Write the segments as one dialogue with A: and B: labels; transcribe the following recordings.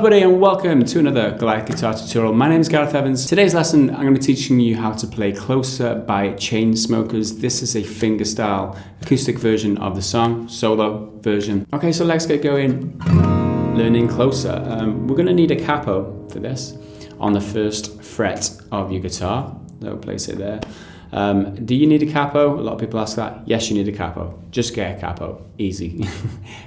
A: everybody and welcome to another Gareth guitar tutorial. My name is Gareth Evans. Today's lesson I'm going to be teaching you how to play Closer by Chainsmokers. This is a fingerstyle acoustic version of the song, solo version. Okay, so let's get going learning Closer. We're going to need a capo for this on the first fret of your guitar. So place it there. Do you need a capo? A lot of people ask that. Yes, you need a capo. Just get a capo. Easy.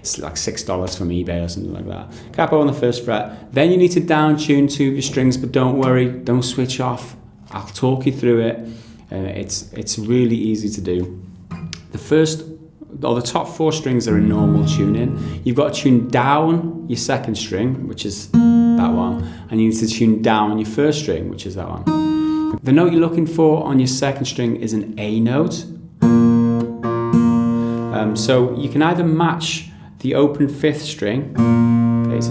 A: It's like $6 from eBay or something like that. Capo on the first fret. Then you need to down tune two of your strings, but don't worry, don't switch off. I'll talk you through it. It's really easy to do. The top four strings are in normal tuning. You've got to tune down your second string, which is that one, and you need to tune down your first string, which is that one. The note you're looking for on your second string is an A note. So you can either match the open fifth string. Okay, it's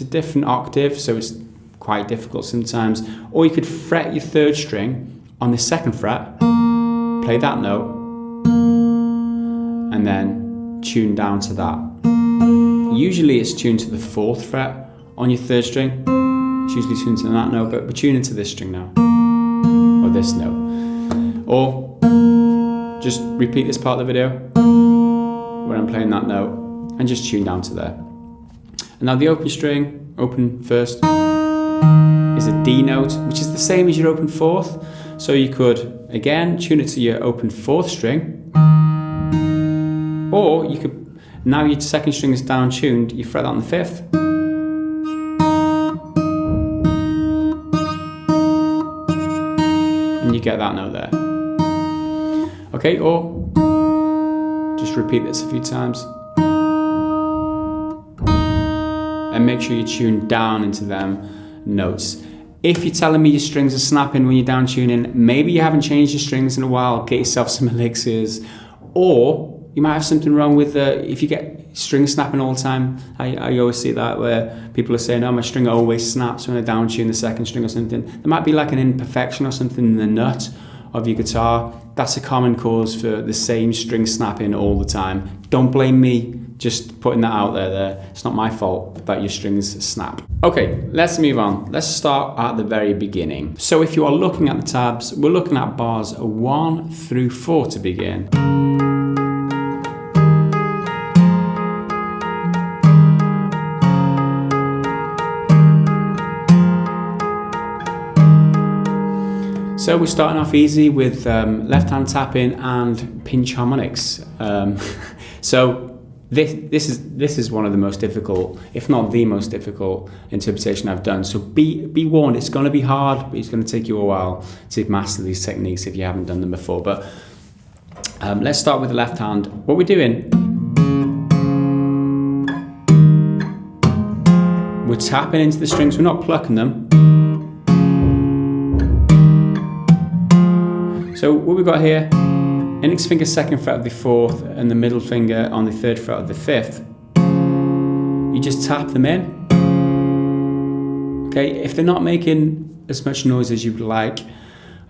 A: a different octave, so it's quite difficult sometimes. Or you could fret your third string on the second fret, play that note, and then tune down to that. Usually it's tuned to the fourth fret on your third string. It's usually tuned to that note, but we're tuning to this string now, or this note. Or just repeat this part of the video where I'm playing that note and just tune down to there. And now the open string, open first, is a D note, which is the same as your open fourth. So you could, again, tune it to your open fourth string, or you could, now your second string is down tuned, you fret that on the fifth, and you get that note there. Okay, or just repeat this a few times and make sure you tune down into them notes. If you're telling me your strings are snapping when you're down tuning, maybe you haven't changed your strings in a while, get yourself some elixirs, or you might have something wrong with if you get strings snapping all the time. I always see that where people are saying, oh, my string always snaps when I down tune the second string or something. There might be like an imperfection or something in the nut of your guitar. That's a common cause for the same string snapping all the time. Don't blame me, just putting that out there. It's not my fault that your strings snap. Okay, let's move on. Let's start at the very beginning. So if you are looking at the tabs, we're looking at bars 1 through 4 to begin. So we're starting off easy with left hand tapping and pinch harmonics. So this is one of the most difficult, if not the most difficult interpretation I've done. So be warned, it's going to be hard, but it's going to take you a while to master these techniques if you haven't done them before. But let's start with the left hand. What we're doing, we're tapping into the strings, we're not plucking them. So what we've got here, index finger second fret of the fourth and the middle finger on the third fret of the fifth. You just tap them in. Okay, if they're not making as much noise as you would like,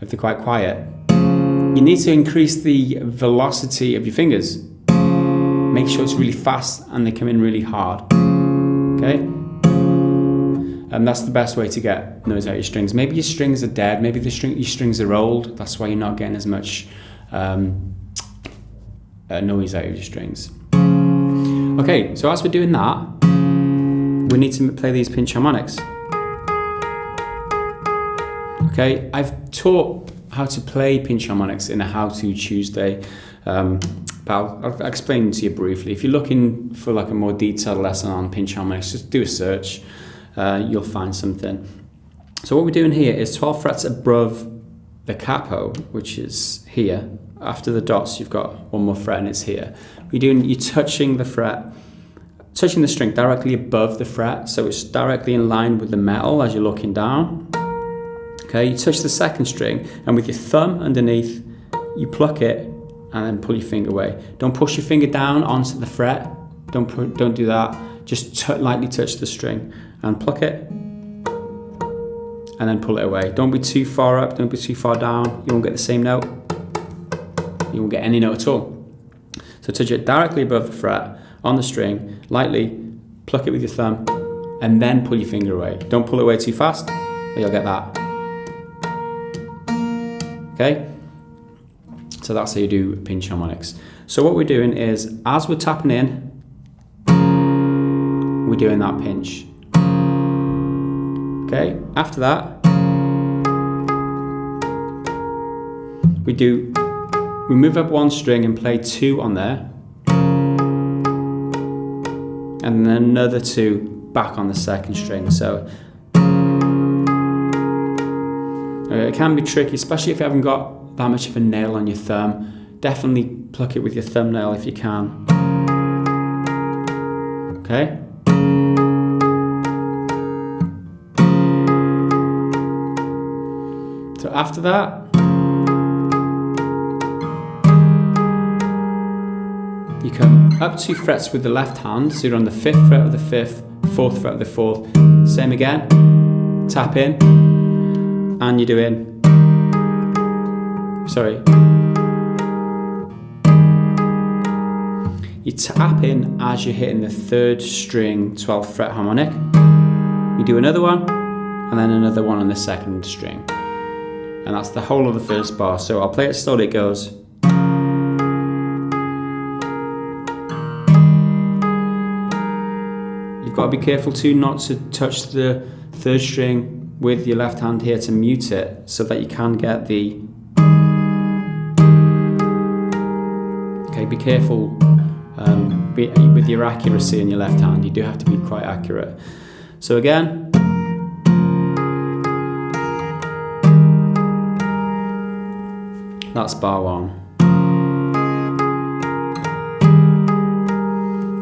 A: if they're quite quiet, you need to increase the velocity of your fingers. Make sure it's really fast and they come in really hard. Okay? And that's the best way to get noise out of your strings. Maybe your strings are dead, maybe your strings are old, that's why you're not getting as much noise out of your strings. Okay, so as we're doing that, we need to play these pinch harmonics. Okay, I've taught how to play pinch harmonics in a How-To Tuesday, but I'll explain to you briefly. If you're looking for like a more detailed lesson on pinch harmonics, just do a search. You'll find something. So what we're doing here is 12 frets above the capo, which is here. After the dots, you've got one more fret and it's here. You're touching the fret, touching the string directly above the fret, so it's directly in line with the metal as you're looking down. Okay, you touch the second string, and with your thumb underneath, you pluck it and then pull your finger away. Don't push your finger down onto the fret. Don't do that. Just lightly touch the string and pluck it, and then pull it away. Don't be too far up, don't be too far down. You won't get the same note. You won't get any note at all. So touch it directly above the fret on the string, lightly pluck it with your thumb, and then pull your finger away. Don't pull it away too fast, or you'll get that. Okay? So that's how you do pinch harmonics. So what we're doing is, as we're tapping in, we're doing that pinch. Okay? After that, we move up one string and play 2 on there, and then another 2 back on the second string. So it can be tricky, especially if you haven't got that much of a nail on your thumb. Definitely pluck it with your thumbnail if you can. Okay? So after that, you come up 2 frets with the left hand, so you're on the 5th fret of the 5th, 4th fret of the 4th. Same again, tap in, and you're doing, you tap in as you're hitting the 3rd string 12th fret harmonic. You do another one, and then another one on the 2nd string. And that's the whole of the first bar. So I'll play it slowly, it goes. You've got to be careful too not to touch the 3rd string with your left hand here to mute it, so that you can get the... Okay, be careful with your accuracy in your left hand. You do have to be quite accurate. So again, that's bar 1.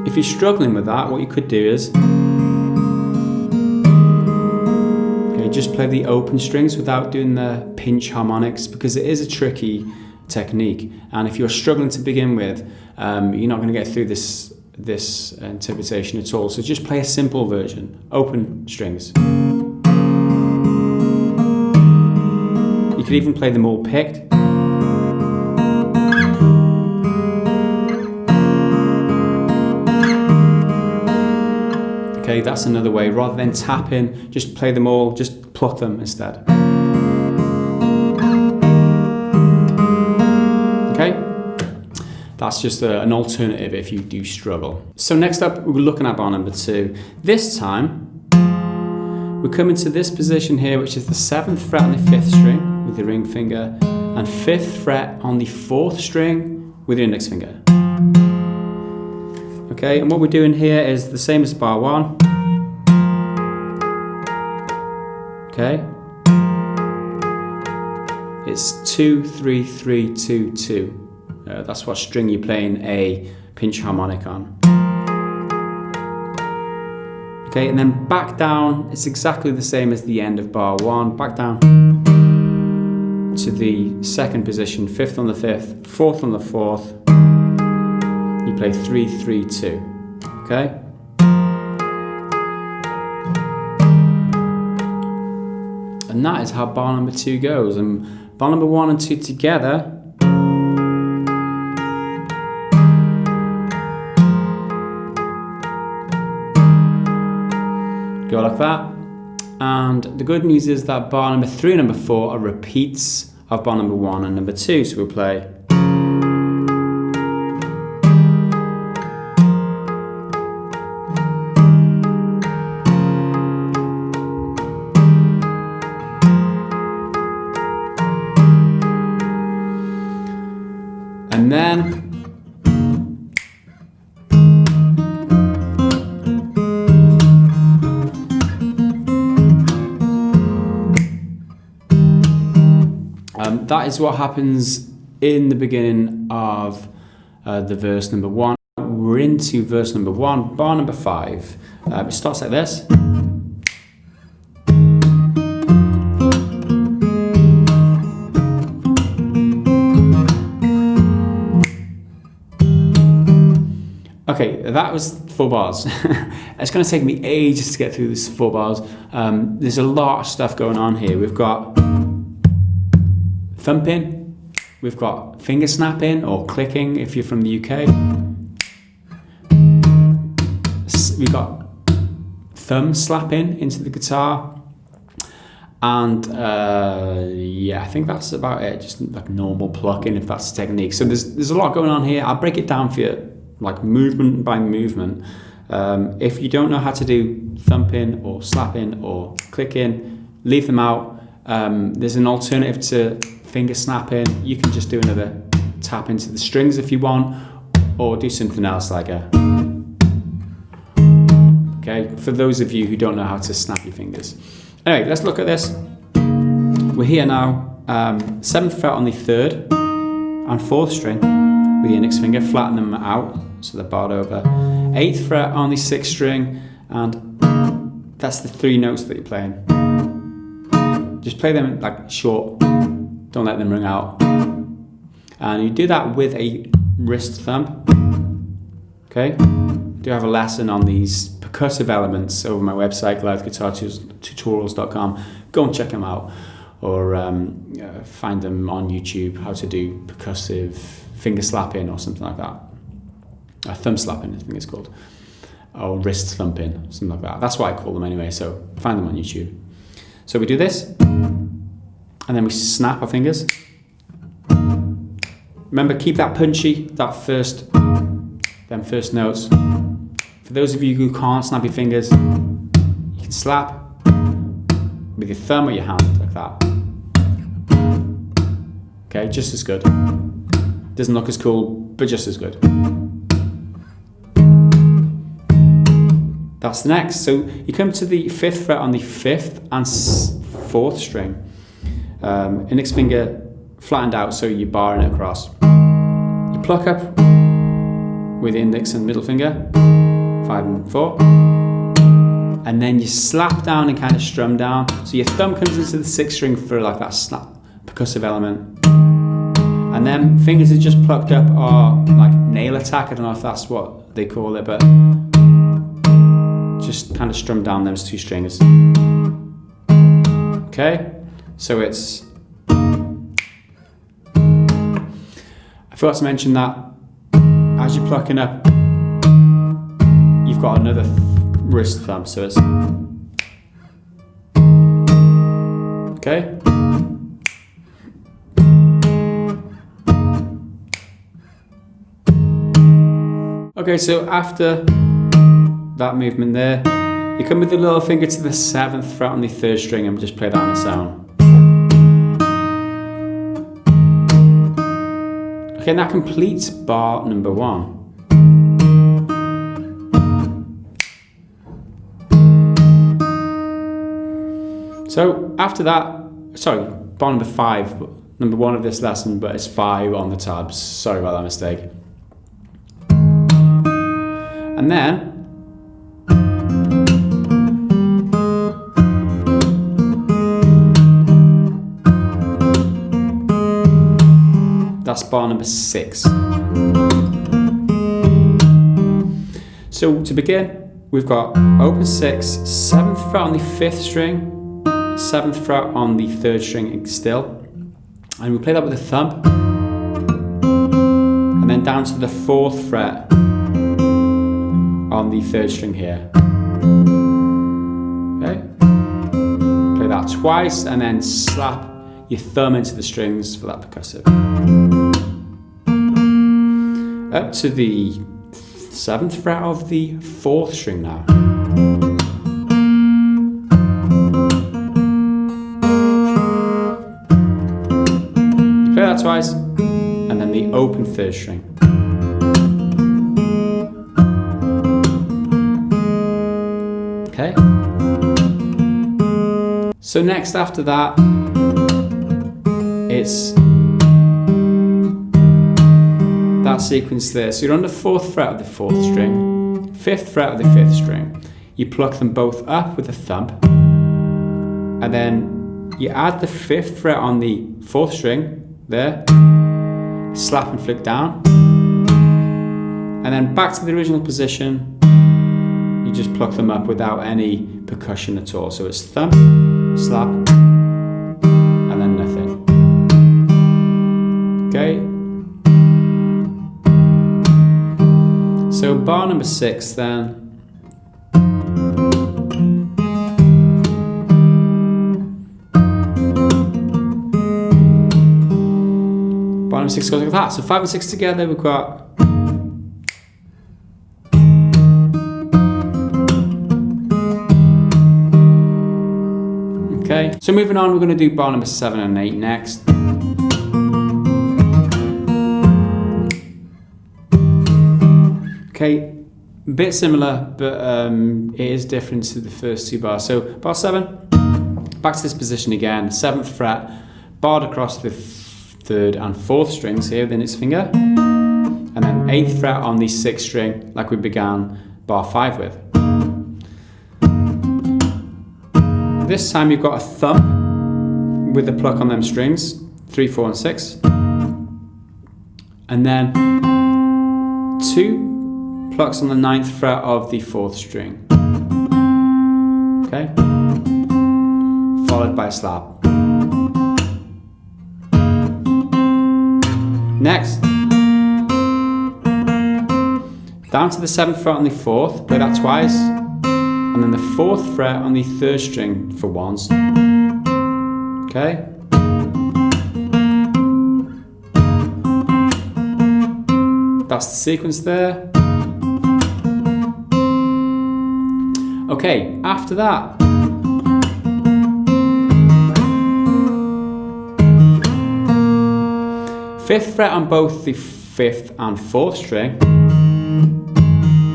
A: If you're struggling with that, what you could do is, just play the open strings without doing the pinch harmonics, because it is a tricky technique, and if you're struggling to begin with, you're not going to get through this interpretation at all. So just play a simple version, open strings. You could even play them all picked. Okay, that's another way. Rather than tap in, just play them all, just pluck them instead. Okay, that's just an alternative if you do struggle. So next up, we're looking at bar number 2. This time, we're coming to this position here, which is the 7th fret on the 5th string with the ring finger, and 5th fret on the 4th string with your index finger. Okay, and what we're doing here is the same as bar 1. Okay, it's 2, 3, 3, 2, 2. That's what string you're playing a pinch harmonic on. Okay, and then back down, it's exactly the same as the end of bar 1. Back down to the 2nd position, 5th on the 5th, 4th on the 4th. You play 3, 3, 2. Okay? And that is how bar number 2 goes. And bar number 1 and 2 together go like that. And the good news is that bar number 3 and number 4 are repeats of bar number 1 and number 2. So we'll play. And then that is what happens in the beginning of the verse number 1. We're into verse number 1, bar number 5. It starts like this. Okay, that was 4 bars. It's going to take me ages to get through this 4 bars. There's a lot of stuff going on here. We've got thumping, we've got finger snapping or clicking if you're from the UK. We've got thumb slapping into the guitar. And yeah, I think that's about it. Just like normal plucking, if that's the technique. So there's a lot going on here. I'll break it down for you, like movement by movement. If you don't know how to do thumping or slapping or clicking, leave them out. There's an alternative to finger snapping. You can just do another tap into the strings if you want, or do something else like a... Okay, for those of you who don't know how to snap your fingers. Anyway, let's look at this. We're here now, 7th fret on the 3rd and 4th string with the index finger, flatten them out so they're barred over. 8th fret on the 6th string, and that's the 3 notes that you're playing. Just play them like short, don't let them ring out. And you do that with a wrist thumb. Okay? I do have a lesson on these percussive elements over my website, GarethGuitarTutorials.com. Go and check them out, or find them on YouTube, how to do percussive finger slapping or something like that. Thumb slapping, I think it's called, or wrist thumping, something like that. That's what I call them anyway, so find them on YouTube. So we do this, and then we snap our fingers. Remember, keep that punchy, them first notes. For those of you who can't snap your fingers, you can slap with your thumb or your hand, like that. Okay, just as good. Doesn't look as cool, but just as good. That's the next. So you come to the 5th fret on the 5th and 4th string. Index finger flattened out, so you're barring it across. You pluck up with the index and middle finger, 5 and 4, and then you slap down and kind of strum down. So your thumb comes into the 6th string for like that snap percussive element, and then fingers are just plucked up, or like nail attack. I don't know if that's what they call it, but just kind of strum down those 2 strings. Okay, so it's... I forgot to mention that as you're plucking up, you've got another wrist thumb, so it's... Okay? Okay, so after that movement there, you come with the little finger to the 7th fret on the 3rd string and just play that on its own. Okay, and that completes bar number 1. So after that, sorry, bar number 5, number 1 of this lesson, but it's 5 on the tabs. Sorry about that mistake. And then that's bar number 6. So to begin, we've got open 6, 7th fret on the 5th string, 7th fret on the 3rd string still, and we play that with a thumb, and then down to the 4th fret on the 3rd string here. Okay, play that twice, and then slap your thumb into the strings for that percussive. Up to the 7th fret of the 4th string now. Play that twice, and then the open 3rd string. Okay? So next after that, it's that sequence there. So you're on the 4th fret of the 4th string, 5th fret of the 5th string. You pluck them both up with a thumb, and then you add the 5th fret on the 4th string there, slap and flick down, and then back to the original position. You just pluck them up without any percussion at all. So it's thumb, slap, and then nothing. Okay? So bar number 6 then. bar number 6 goes like that. So 5 and 6 together, we've got. Okay, so moving on, we're going to do bar number 7 and 8 next. Okay, a bit similar, but it is different to the first 2 bars. So bar 7, back to this position again, 7th fret, barred across the 3rd and 4th strings here within its finger, and then 8th fret on the 6th string, like we began bar 5 with. This time you've got a thumb with the pluck on them strings, 3, 4 and 6, and then 2 plucks on the 9th fret of the 4th string. Okay? Followed by a slap. Next, down to the 7th fret on the 4th, play that twice, and then the 4th fret on the 3rd string for once. Okay? That's the sequence there. Okay, after that, 5th fret on both the 5th and 4th string.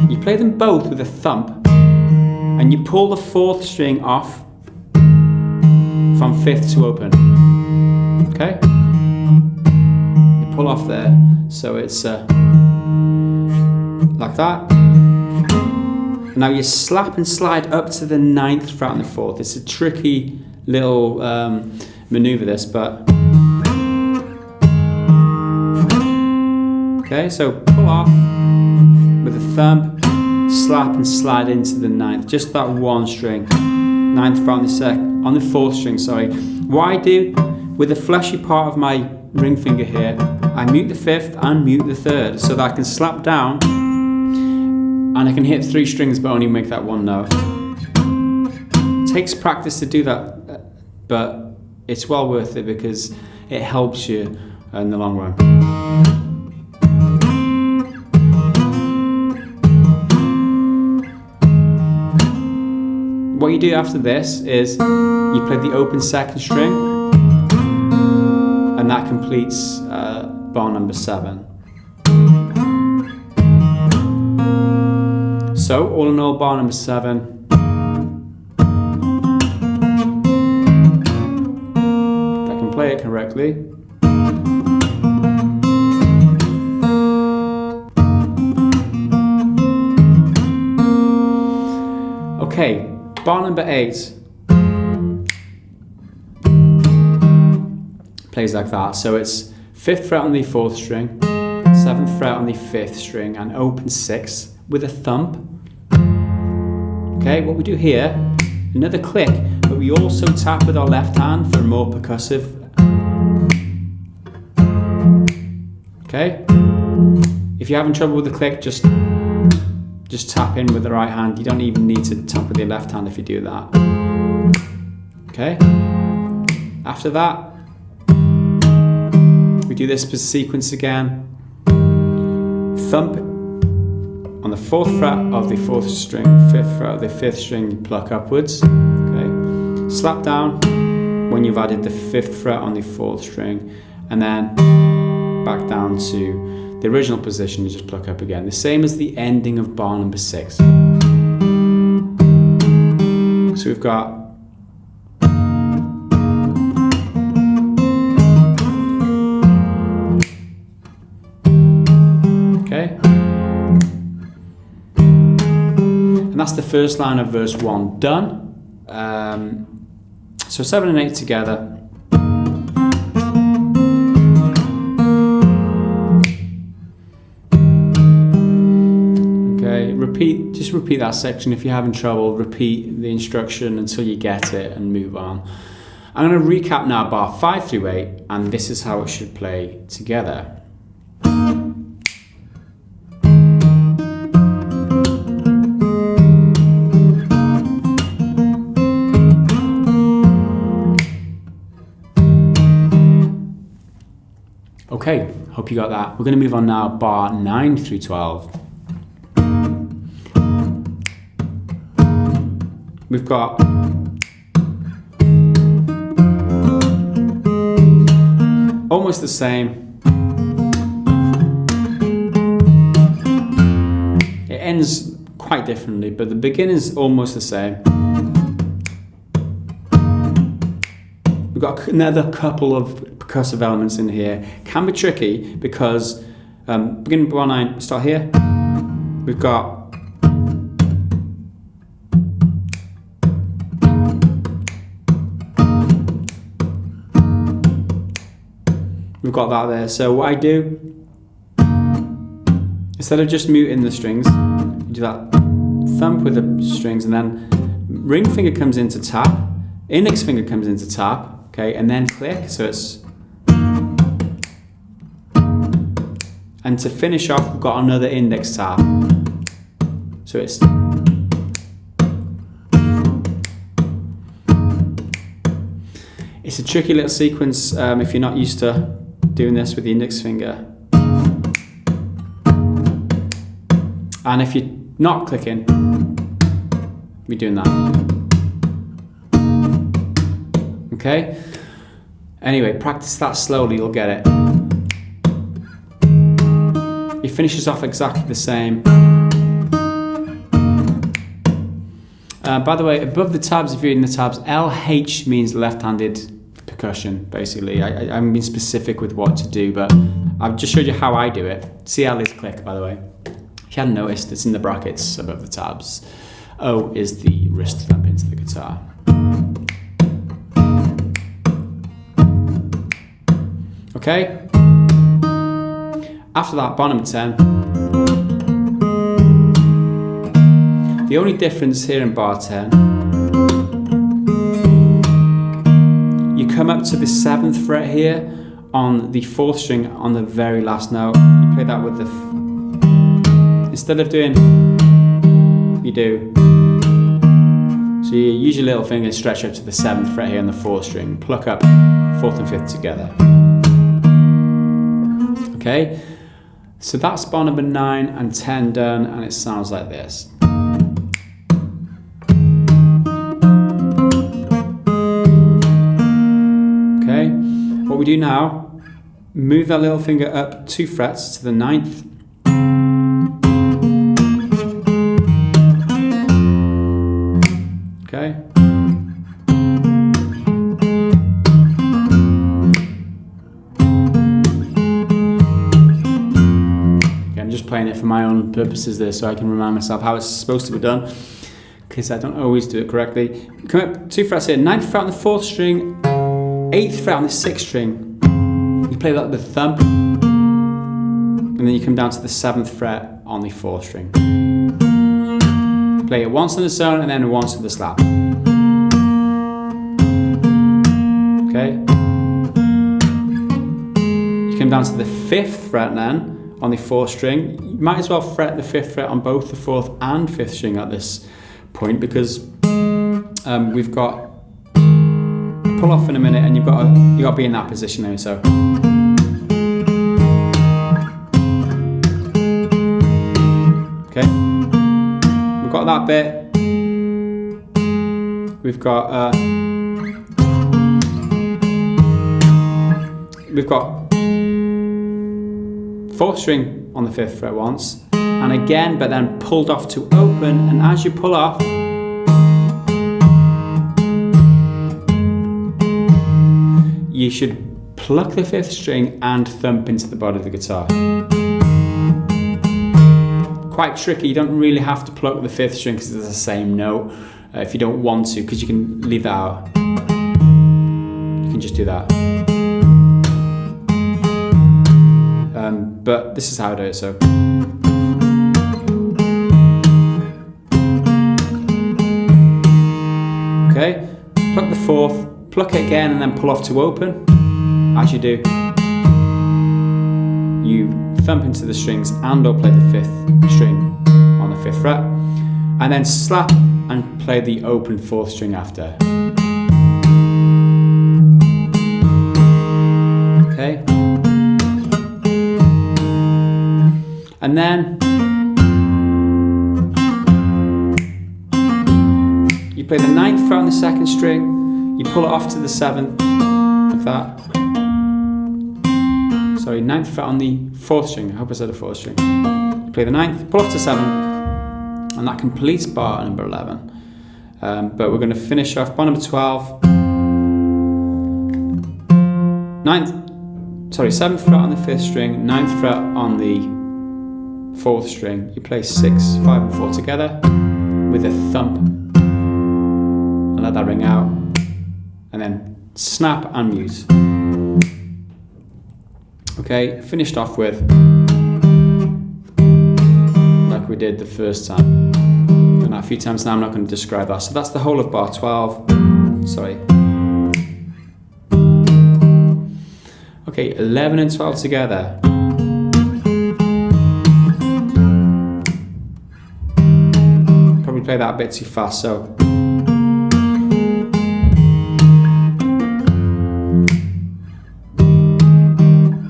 A: You play them both with a thump, and you pull the 4th string off from 5th to open. Okay? You pull off there, so it's like that. Now you slap and slide up to the 9th fret on the 4th. It's a tricky little maneuver this, but okay, so pull off with a thumb, slap and slide into the 9th, just that one string, 9th fret on the 4th string, sorry. What I do with the fleshy part of my ring finger here, I mute the 5th and mute the 3rd so that I can slap down and I can hit 3 strings but only make that one note. It takes practice to do that, but it's well worth it because it helps you in the long run. What you do after this is you play the open 2nd string, and that completes bar number 7. So, all in all, bar number 7. If I can play it correctly. Okay, bar number 8 plays like that. So it's 5th fret on the 4th string, 7th fret on the 5th string, and open 6 with a thump. Okay, what we do here, another click, but we also tap with our left hand for more percussive. Okay, if you're having trouble with the click, just tap in with the right hand. You don't even need to tap with your left hand if you do that. Okay, after that, we do this sequence again. Thump on the 4th fret of the 4th string, 5th fret of the 5th string, you pluck upwards. Okay, slap down when you've added the 5th fret on the 4th string, and then back down to the original position, you just pluck up again. The same as the ending of bar number 6. So we've got okay. And that's the first line of verse 1 done. So 7 and 8 together. Just repeat that section. If you're having trouble, repeat the instruction until you get it and move on. I'm going to recap now bar 5 through 8, and this is how it should play together. Okay, hope you got that. We're going to move on now, bar 9 through 12. We've got almost the same. It ends quite differently, but the beginning's almost the same. We've got another couple of percussive elements in here. Can be tricky because beginning bar 9, start here. We've got that there. So what I do, instead of just muting the strings, you do that thump with the strings, and then ring finger comes into tap, index finger comes into tap, okay, and then click, so it's, and to finish off, we've got another index tap, so it's, it's a tricky little sequence if you're not used to doing this with the index finger. And if you're not clicking, we're doing that. Okay? Anyway, practice that slowly, you'll get it. It finishes off exactly the same. By the way, above the tabs, if you're in the tabs, LH means left-handed percussion, basically. I haven't been specific with what to do, but I've just showed you how I do it. CL is click, by the way. If you hadn't noticed, it's in the brackets above the tabs. O is the wrist thump into the guitar. Okay? After that, bar number 10. The only difference here in bar 10, you come up to the 7th fret here on the 4th string on the very last note. You play that with the, instead of doing, you do. So you use your little finger, stretch up to the 7th fret here on the 4th string, pluck up 4th and 5th together. Okay, so that's bar number 9 and 10 done, and it sounds like this. Okay, what we do now, move that little finger up 2 frets to the 9th. Okay. I'm just playing it for my own purposes there, so I can remind myself how it's supposed to be done, because I don't always do it correctly. Come up 2 frets here, 9th fret on the 4th string, 8th fret on the 6th string. You play that with the thumb, and then you come down to the 7th fret on the 4th string. Play it once on its own and then once with the slap. Okay. You come down to the 5th fret then on the 4th string. You might as well fret the 5th fret on both the 4th and 5th string at this point, because we've got pull off in a minute, and you got to be in that position there. So. Okay. Got that bit. We've got 4th string on the 5th fret once, and again, but then pulled off to open, and as you pull off, you should pluck the 5th string and thump into the body of the guitar. Quite tricky, you don't really have to pluck the 5th string because it's the same note if you don't want to, because you can leave that out. You can just do that. But this is how I do it, so. Okay, pluck the 4th, pluck it again, and then pull off to open. As you do, you thump into the strings and or play the 5th string on the 5th fret, and then slap and play the open 4th string after. Okay. And then you play the 9th fret on the 2nd string, you pull it off to the 7th, like that. Sorry, 9th fret on the 4th string, I hope I said the 4th string. You play the 9th, pull off to 7, and that completes bar number 11. But we're going to finish off bar number 12. 7th fret on the 5th string, 9th fret on the 4th string. You play 6, 5 and 4 together with a thump. And let that ring out. And then snap and mute. Okay, finished off with like we did the first time. Done that a few times now, I'm not going to describe that. So that's the whole of bar 12. Sorry. Okay, 11 and 12 together. Probably play that a bit too fast, so.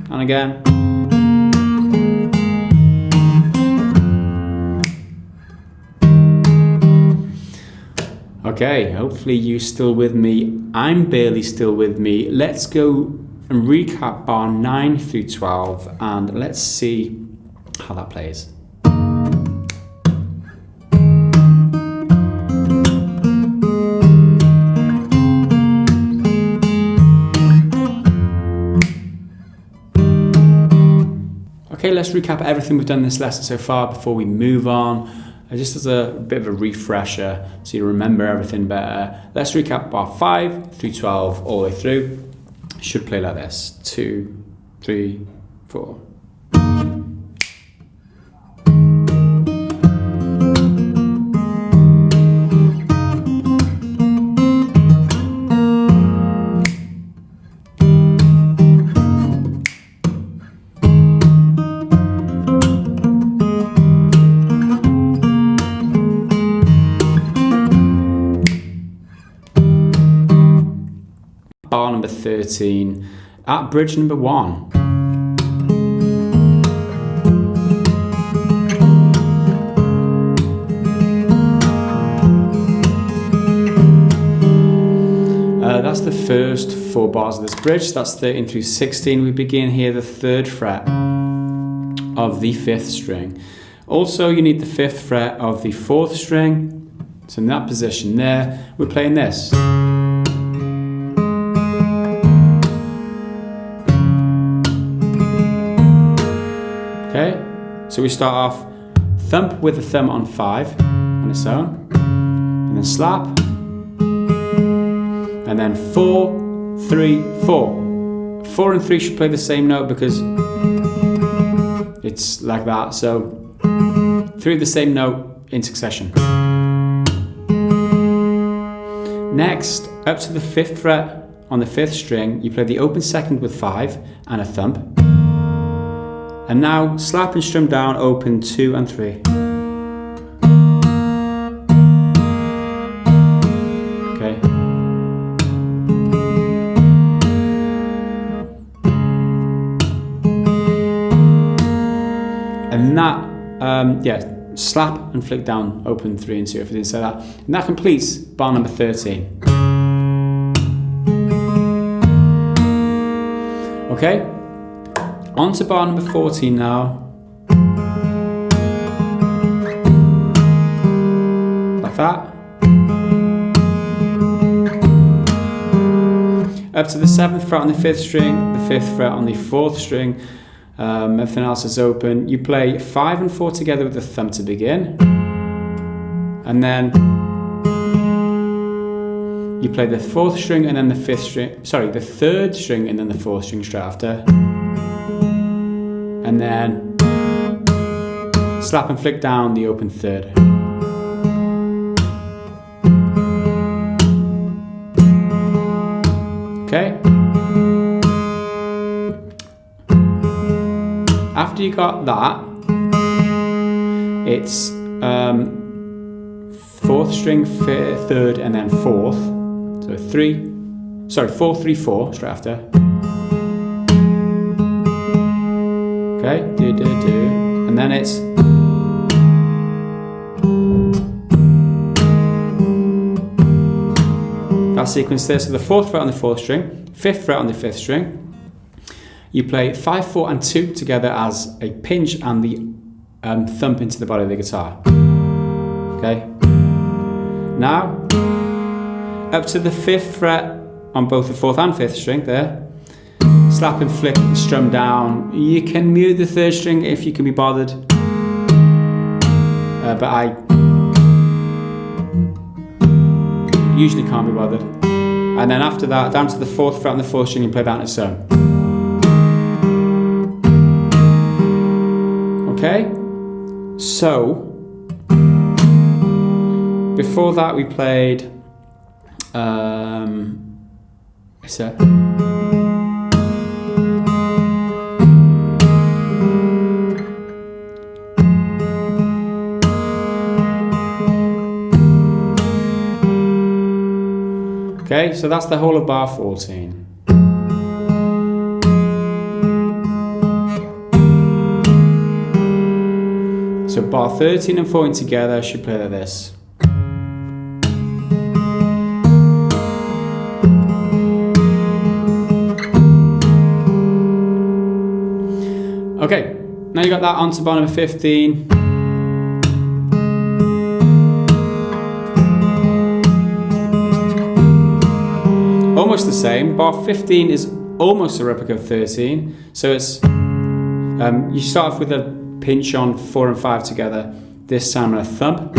A: And again. Okay, hopefully you're still with me. I'm barely still with me. Let's go and recap bar 9 through 12 and let's see how that plays. Okay, let's recap everything we've done in this lesson so far before we move on. Just as a bit of a refresher so you remember everything better. Let's recap bar 5 through 12 all the way through. Should play like this. 2, 3, 4. Bar number 13 at bridge number 1. That's the first 4 bars of this bridge. That's 13 through 16. We begin here the 3rd fret of the 5th string. Also, you need the 5th fret of the 4th string. So in that position there, we're playing this. Okay, so we start off thump with the thumb on 5 on its own, and then slap, and then 4, 3, 4. 4 and 3 should play the same note because it's like that, so 3 the same note in succession. Next, up to the 5th fret on the 5th string, you play the open 2nd with 5 and a thump. And now slap and strum down open 2 and 3. Okay. And that, slap and flick down open 3 and 2 if I didn't say that. And that completes bar number 13. Okay. On to bar number 14 now. Like that. Up to the 7th fret on the 5th string, the 5th fret on the 4th string. Everything else is open. You play 5 and 4 together with the thumb to begin. And then you play the 4th string and then the 5th string, sorry, the 3rd string and then the 4th string straight after. And then slap and flick down the open 3rd. Okay. After you got that, it's 4th string, 3rd, and then 4th. So 4, 3, 4 straight after. Okay, and and then it's that sequence there. So the 4th fret on the 4th string, 5th fret on the 5th string. You play 5, 4 and 2 together as a pinch and the thump into the body of the guitar. Okay. Now up to the 5th fret on both the 4th and 5th string there. Slap and flick and strum down. You can mute the 3rd string if you can be bothered, but I usually can't be bothered. And then after that, down to the 4th fret on the 4th string, you play that on its own. Okay, so before that we played okay, so that's the whole of bar 14. So bar 13 and 14 together should play like this. Okay, now you got that onto bar number 15. Almost the same. Bar 15 is almost a replica of 13. So it's you start off with a pinch on 4 and 5 together. This time on a thump,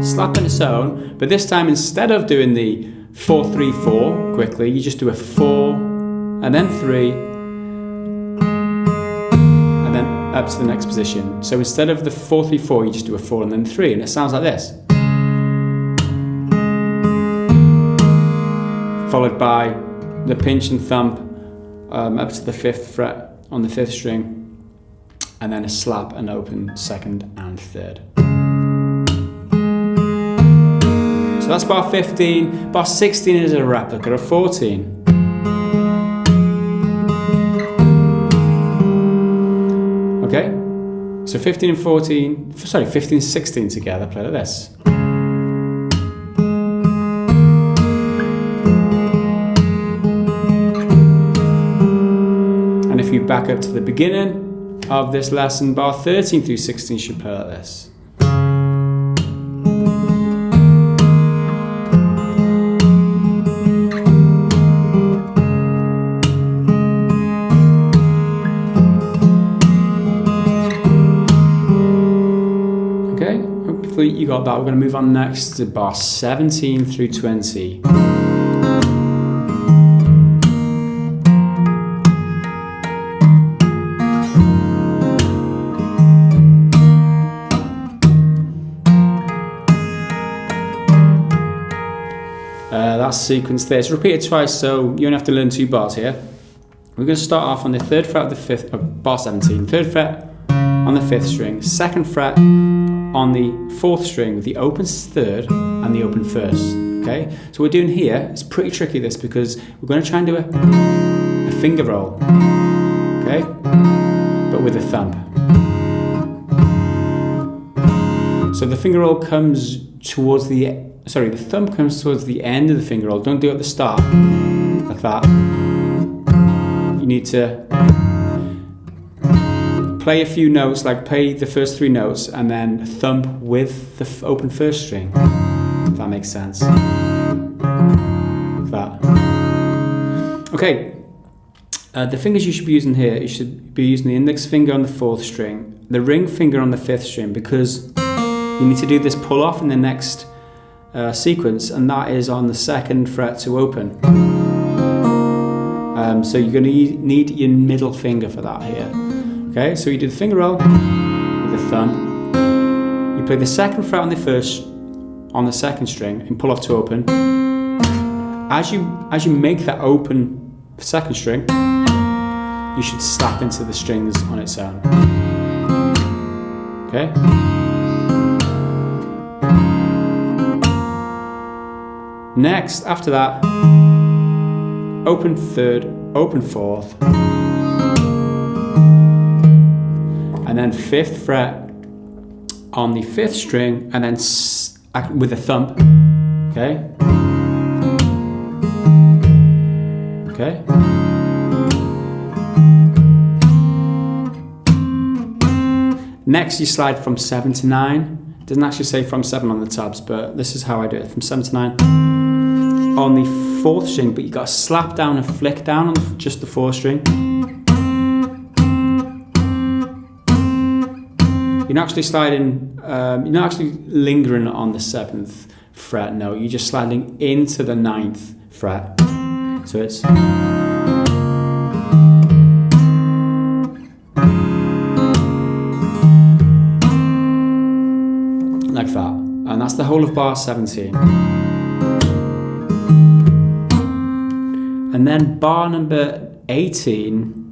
A: slap in its own. But this time, instead of doing the 4, 3, 4 quickly, you just do a 4 and then 3 and then up to the next position. So instead of the 4, 3, 4, you just do a 4 and then 3, and it sounds like this. Followed by the pinch and thump up to the 5th fret on the 5th string, and then a slap and open 2nd and 3rd. So that's bar 15. Bar 16 is a replica of 14. Okay, so 15 and 14, sorry, 15 and 16 together play like this. And if you back up to the beginning of this lesson, bar 13 through 16 should play like this. Okay, hopefully you got that. We're going to move on next to bar 17 through 20. That sequence there. It's repeated twice, so you only have to learn 2 bars here. We're going to start off on the 3rd fret of the 5th, bar 17, 3rd fret on the 5th string, 2nd fret on the 4th string with the open 3rd and the open 1st. Okay, so what we're doing here, it's pretty tricky this, because we're going to try and do a finger roll, okay, but with a thump. So the finger roll comes towards the thumb comes towards the end of the finger roll. Don't do it at the start, like that. You need to play a few notes, like play the first 3 notes and then thump with the open 1st string, if that makes sense. Like that. Okay, the fingers you should be using here, you should be using the index finger on the 4th string, the ring finger on the 5th string, because you need to do this pull off in the next sequence, and that is on the 2nd fret to open. So you're going to need your middle finger for that here. Okay, so you do the finger roll with the thumb. You play the 2nd fret on the 2nd string and pull off to open. As you make that open 2nd string, you should slap into the strings on its own. Okay. Next, after that, open 3rd, open 4th, and and then 5th fret on the 5th string, and then with a thump. Okay. Okay. Next, you slide from 7 to 9. It doesn't actually say from 7 on the tabs, but this is how I do it, from 7 to 9. On the 4th string, but you got to slap down and flick down on just the 4th string. You're not actually sliding, you're not actually lingering on the 7th fret, no, you're just sliding into the 9th fret. So it's like that, and that's the whole of bar 17. And then bar number 18,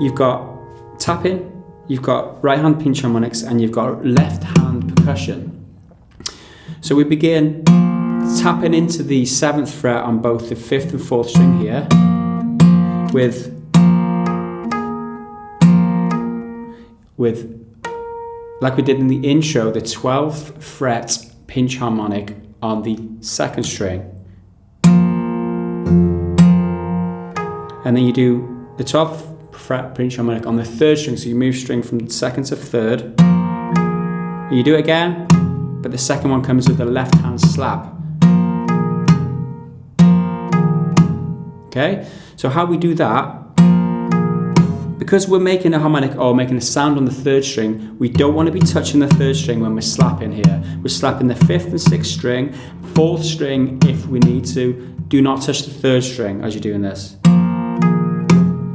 A: you've got tapping, you've got right hand pinch harmonics, and you've got left hand percussion. So we begin tapping into the 7th fret on both the 5th and 4th string here, with like we did in the intro, the 12th fret pinch harmonic on the 2nd string. And then you do the 12th fret pinch harmonic on the 3rd string, so you move string from 2nd to 3rd. You do it again, but the second one comes with a left hand slap. Okay, so how we do that, because we're making a harmonic or making a sound on the 3rd string, we don't want to be touching the 3rd string when we're slapping here. We're slapping the 5th and 6th string, 4th string if we need to. Do not touch the 3rd string as you're doing this.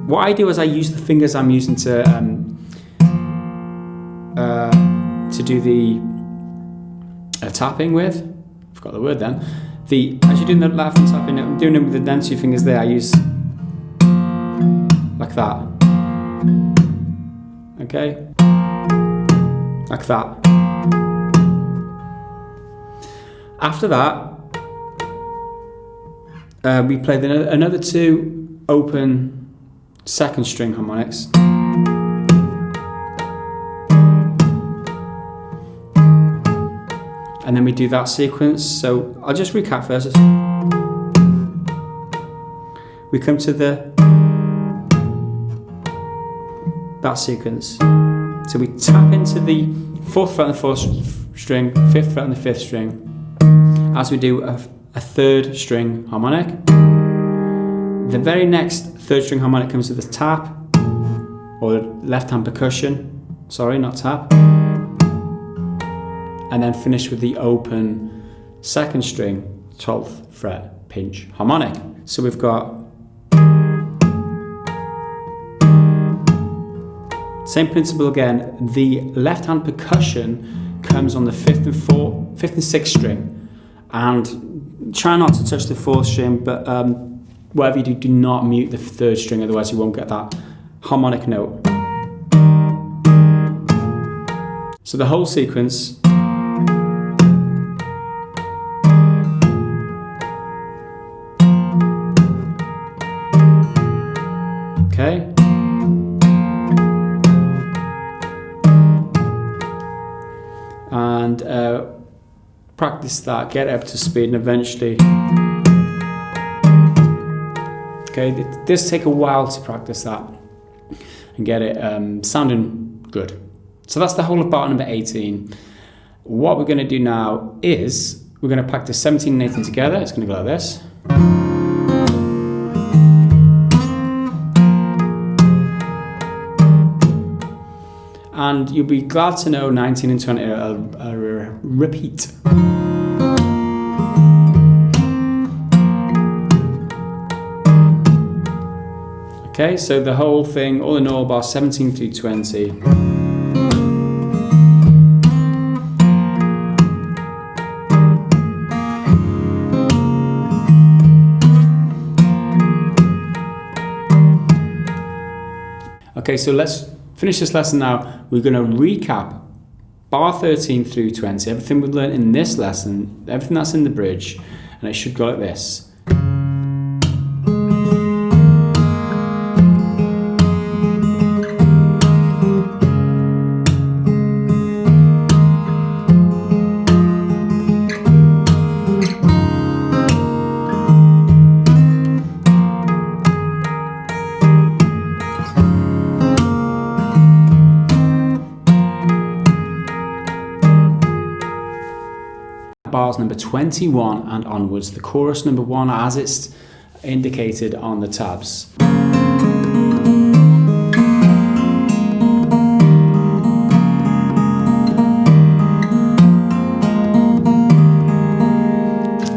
A: What I do is I use the fingers I'm using to do the tapping with. Forgot the word then. As you're doing the left hand tapping, I'm doing it with the then 2 fingers there. I use like that. Okay, like that. After that, we play another 2 open 2nd string harmonics. And then we do that sequence. So I'll just recap first. We come to that sequence. So we tap into the 4th fret on the 4th string, 5th fret on the 5th string, as we do a 3rd string harmonic. The very next 3rd string harmonic comes with a tap, or left hand percussion, sorry, not tap, and then finish with the open 2nd string, 12th fret pinch harmonic. So we've got same principle again. The left hand percussion comes on the 5th and 6th string, and try not to touch the 4th string, but whatever you do not mute the 3rd string, otherwise you won't get that harmonic note. So the whole sequence. Okay. And practice that, get up to speed, and eventually, okay, it does take a while to practice that and get it sounding good. So that's the whole of bar number 18. What we're going to do now is we're going to practice 17 and 18 together. It's going to go like this. And you'll be glad to know 19 and 20 are a repeat. Okay, so the whole thing, all in all, bar 17 through 20. Okay, so let's finish this lesson now. We're going to recap bar 13 through 20, everything we've learned in this lesson, everything that's in the bridge, and it should go like this. bars number 21 and onwards. The chorus number 1 as it's indicated on the tabs.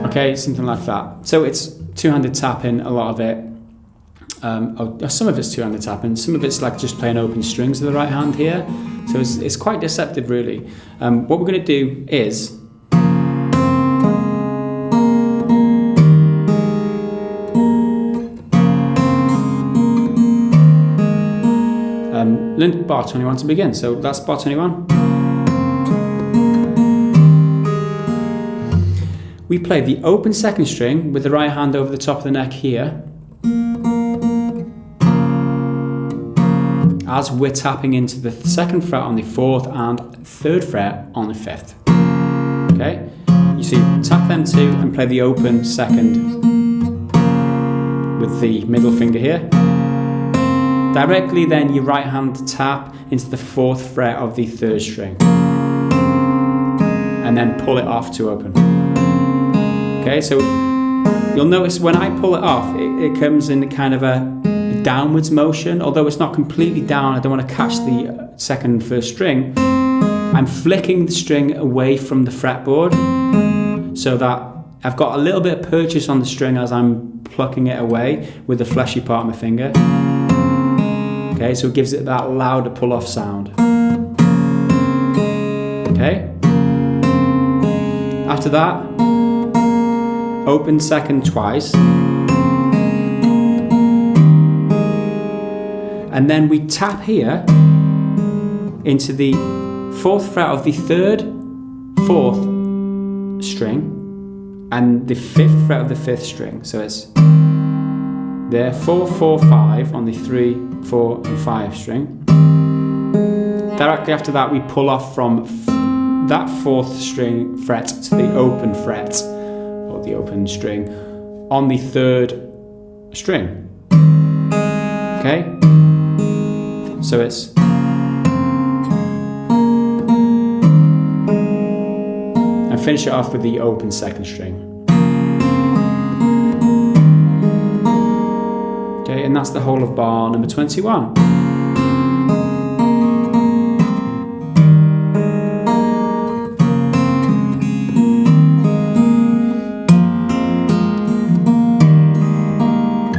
A: Okay, something like that. So it's two-handed tapping, a lot of it. Some of it's two-handed tapping, some of it's like just playing open strings with the right hand here. So it's quite deceptive, really. What we're going to do is learn bar 21 to begin. So that's bar 21. We play the open second string with the right hand over the top of the neck here, as we're tapping into the 2nd fret on the 4th and 3rd fret on the 5th. Okay? You see, tap them two and play the open second with the middle finger here. Directly then your right hand tap into the 4th fret of the 3rd string. And then pull it off to open. Okay, so you'll notice when I pull it off, it comes in kind of a downwards motion. Although it's not completely down, I don't want to catch the 2nd and 1st string. I'm flicking the string away from the fretboard so that I've got a little bit of purchase on the string as I'm plucking it away with the fleshy part of my finger. Okay, so it gives it that louder pull-off sound. Okay. After that, open second twice. And then we tap here into the 4th fret of the 3rd, 4th string and the 5th fret of the 5th string. So it's there, 4, 4, 5 on the 3, 4 and 5 string. Directly after that we pull off from that 4th string fret to the open fret, or the open string, on the 3rd string. Okay? So it's and finish it off with the open second string. Okay, and that's the whole of bar number 21.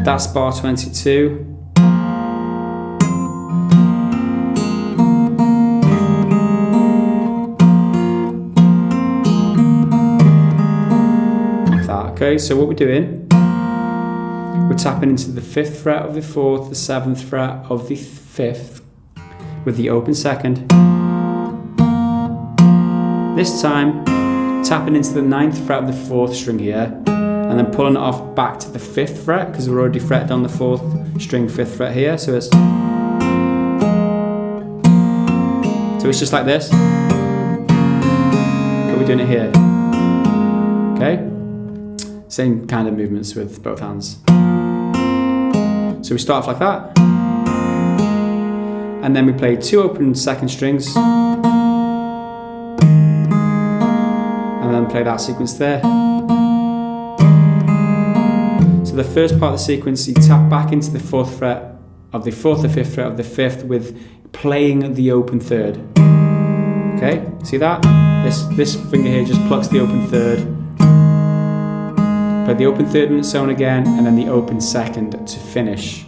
A: That's bar 22. Okay, so what we're doing, we're tapping into the 5th fret of the 4th, the 7th fret of the 5th with the open second. This time, tapping into the 9th fret of the 4th string here, and then pulling it off back to the 5th fret, because we're already fretted on the 4th string, 5th fret here, so it's just like this, but we're doing it here. Okay? Same kind of movements with both hands. So we start off like that, and then we play 2 open second strings, and then play that sequence there. So the first part of the sequence, you tap back into the 4th fret of the 4th, the 5th fret of the 5th with playing the open 3rd. Okay, see that? This finger here just plucks the open 3rd. Play the open 3rd on its own again, and then the open 2nd to finish.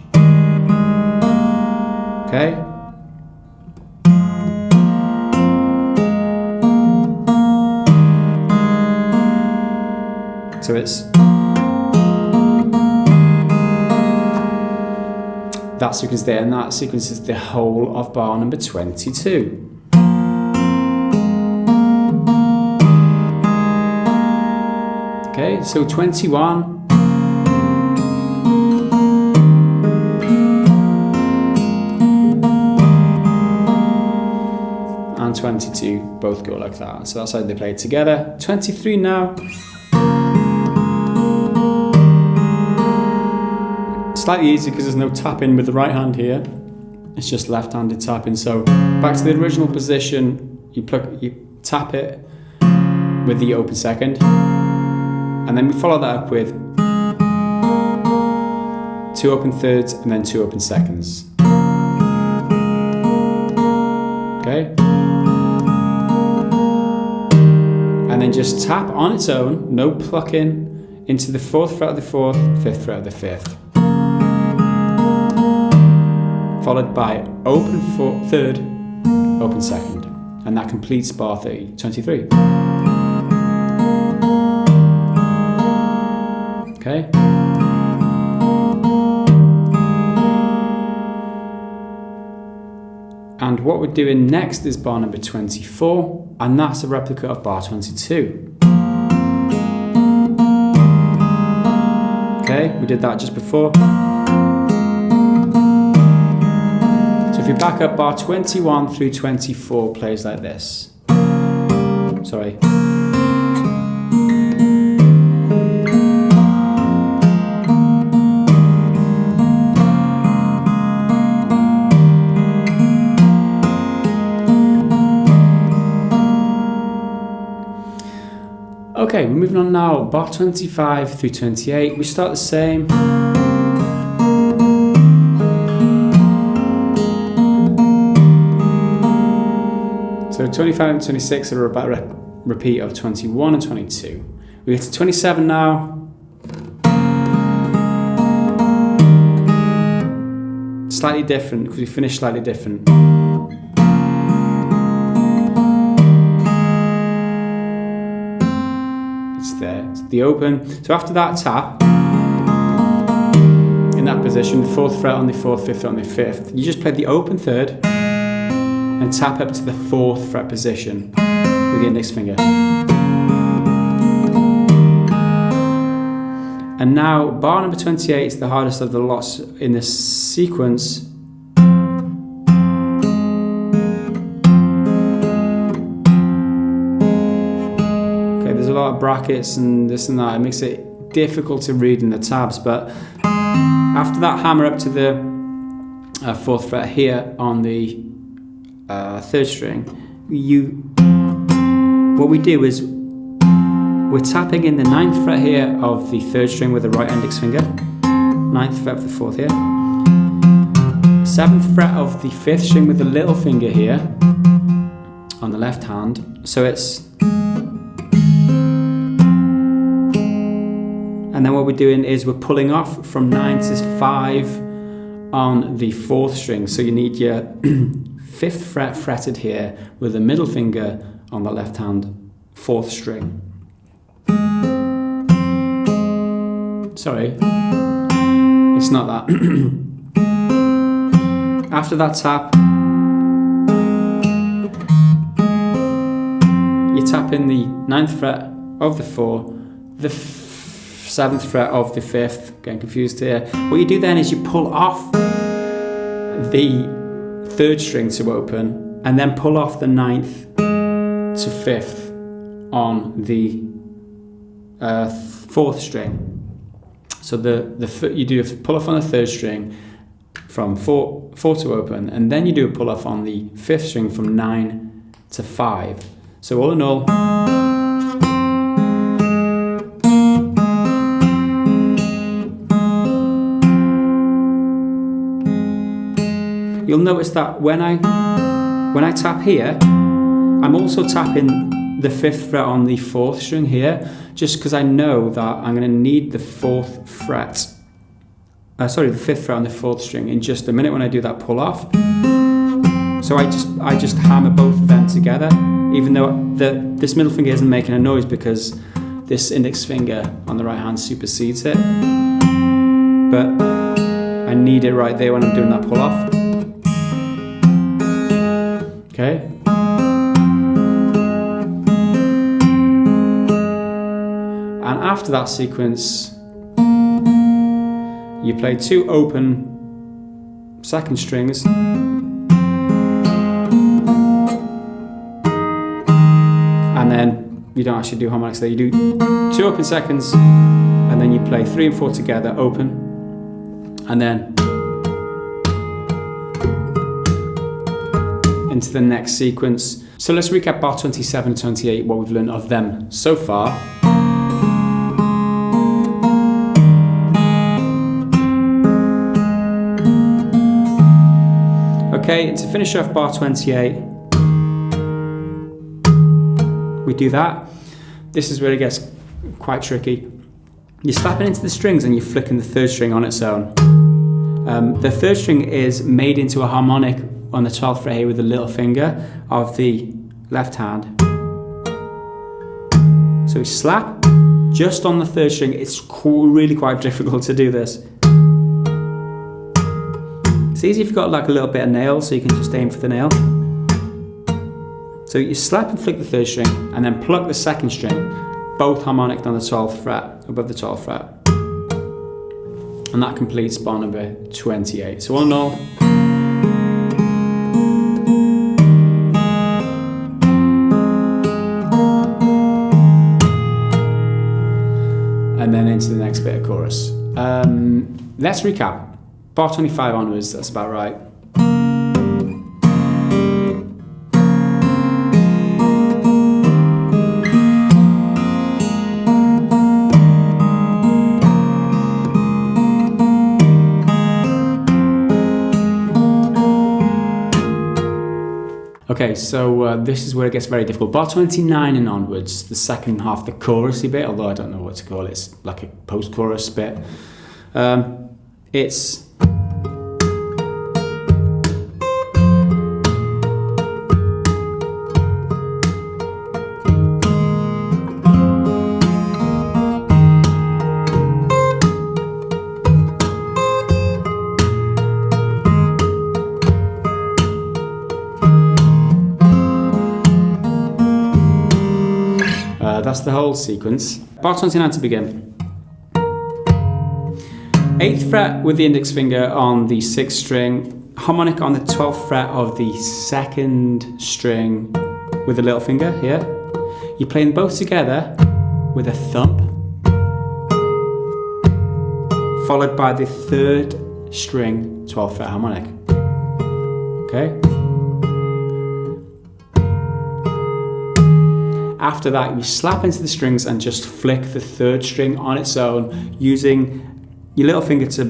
A: Okay? So it's that sequence there, and that sequence is the whole of bar number 22. Okay, so 21. And 22 both go like that. So that's how they play together. 23 now. Slightly easier because there's no tapping with the right hand here. It's just left-handed tapping. So back to the original position, you tap it with the open second, and then we follow that up with 2 open thirds and then 2 open seconds. Okay? And then just tap on its own, no plucking, into the 4th fret of the 4th, 5th fret of the 5th. Followed by open 3rd, open 2nd. And that completes bar 23. Okay? And what we're doing next is bar number 24, and that's a replica of bar 22. Okay, we did that just before. So if you back up, bar 21 through 24 plays like this. Sorry. Okay, we're moving on now, bar 25 through 28, we start the same. So 25 and 26 are about a repeat of 21 and 22. We get to 27 now. Slightly different, because we finish slightly different. There, it's the open. So after that tap, in that position, 4th fret on the 4th, 5th fret on the 5th, you just play the open 3rd and tap up to the 4th fret position with the index finger. And now bar number 28 is the hardest of the lots in this sequence. A lot of brackets and this and that, it makes it difficult to read in the tabs, but after that, hammer up to the 4th fret here on the 3rd string. What we do is we're tapping in the 9th fret here of the 3rd string with the right index finger, 9th fret of the 4th here, 7th fret of the 5th string with the little finger here on the left hand, so it's. And then what we're doing is we're pulling off from 9 to 5 on the 4th string. So you need your 5th fret fretted here with the middle finger on the left hand 4th string. Sorry, it's not that. After that tap, you tap in the 9th fret of the 4, the 7th fret of the 5th, getting confused here. What you do then is you pull off the 3rd string to open and then pull off the 9th to 5th on the 4th string. So you do a pull off on the 3rd string from 4 to open, and then you do a pull off on the 5th string from 9 to 5. So all in all, you'll notice that when I tap here, I'm also tapping the 5th fret on the 4th string here, just because I know that I'm going to need the 4th fret. The 5th fret on the 4th string in just a minute when I do that pull off. So I just hammer both of them together, even though this middle finger isn't making a noise because this index finger on the right hand supersedes it. But I need it right there when I'm doing that pull off. Okay. And after that sequence, you play 2 open 2nd strings, and then you don't actually do harmonics there, you do 2 open 2nds, and then you play 3 and 4 together, open, and then into the next sequence. So let's recap bar 27 and 28, what we've learned of them so far. Okay, to finish off bar 28, we do that. This is where it gets quite tricky. You're slapping into the strings and you're flicking the third string on its own. The third string is made into a harmonic on the 12th fret here with the little finger of the left hand. So we slap just on the third string. It's really quite difficult to do this. It's easy if you've got like a little bit of nail, so you can just aim for the nail. So you slap and flick the third string and then pluck the second string, both harmonic on the 12th fret, above the 12th fret. And that completes bar number 28. So all in all, and then into the next bit of chorus. Let's recap. Bar 25 onwards, that's about right. Okay, so this is where it gets very difficult. Bar 29 and onwards, the second half, the chorusy bit, although I don't know what to call it, it's like a post-chorus bit. It's that's the whole sequence. Bar 29 to begin. 8th fret with the index finger on the 6th string, harmonic on the 12th fret of the 2nd string with the little finger here. You're playing both together with a thump, followed by the 3rd string 12th fret harmonic. Okay? After that, you slap into the strings and just flick the 3rd string on its own using your little finger to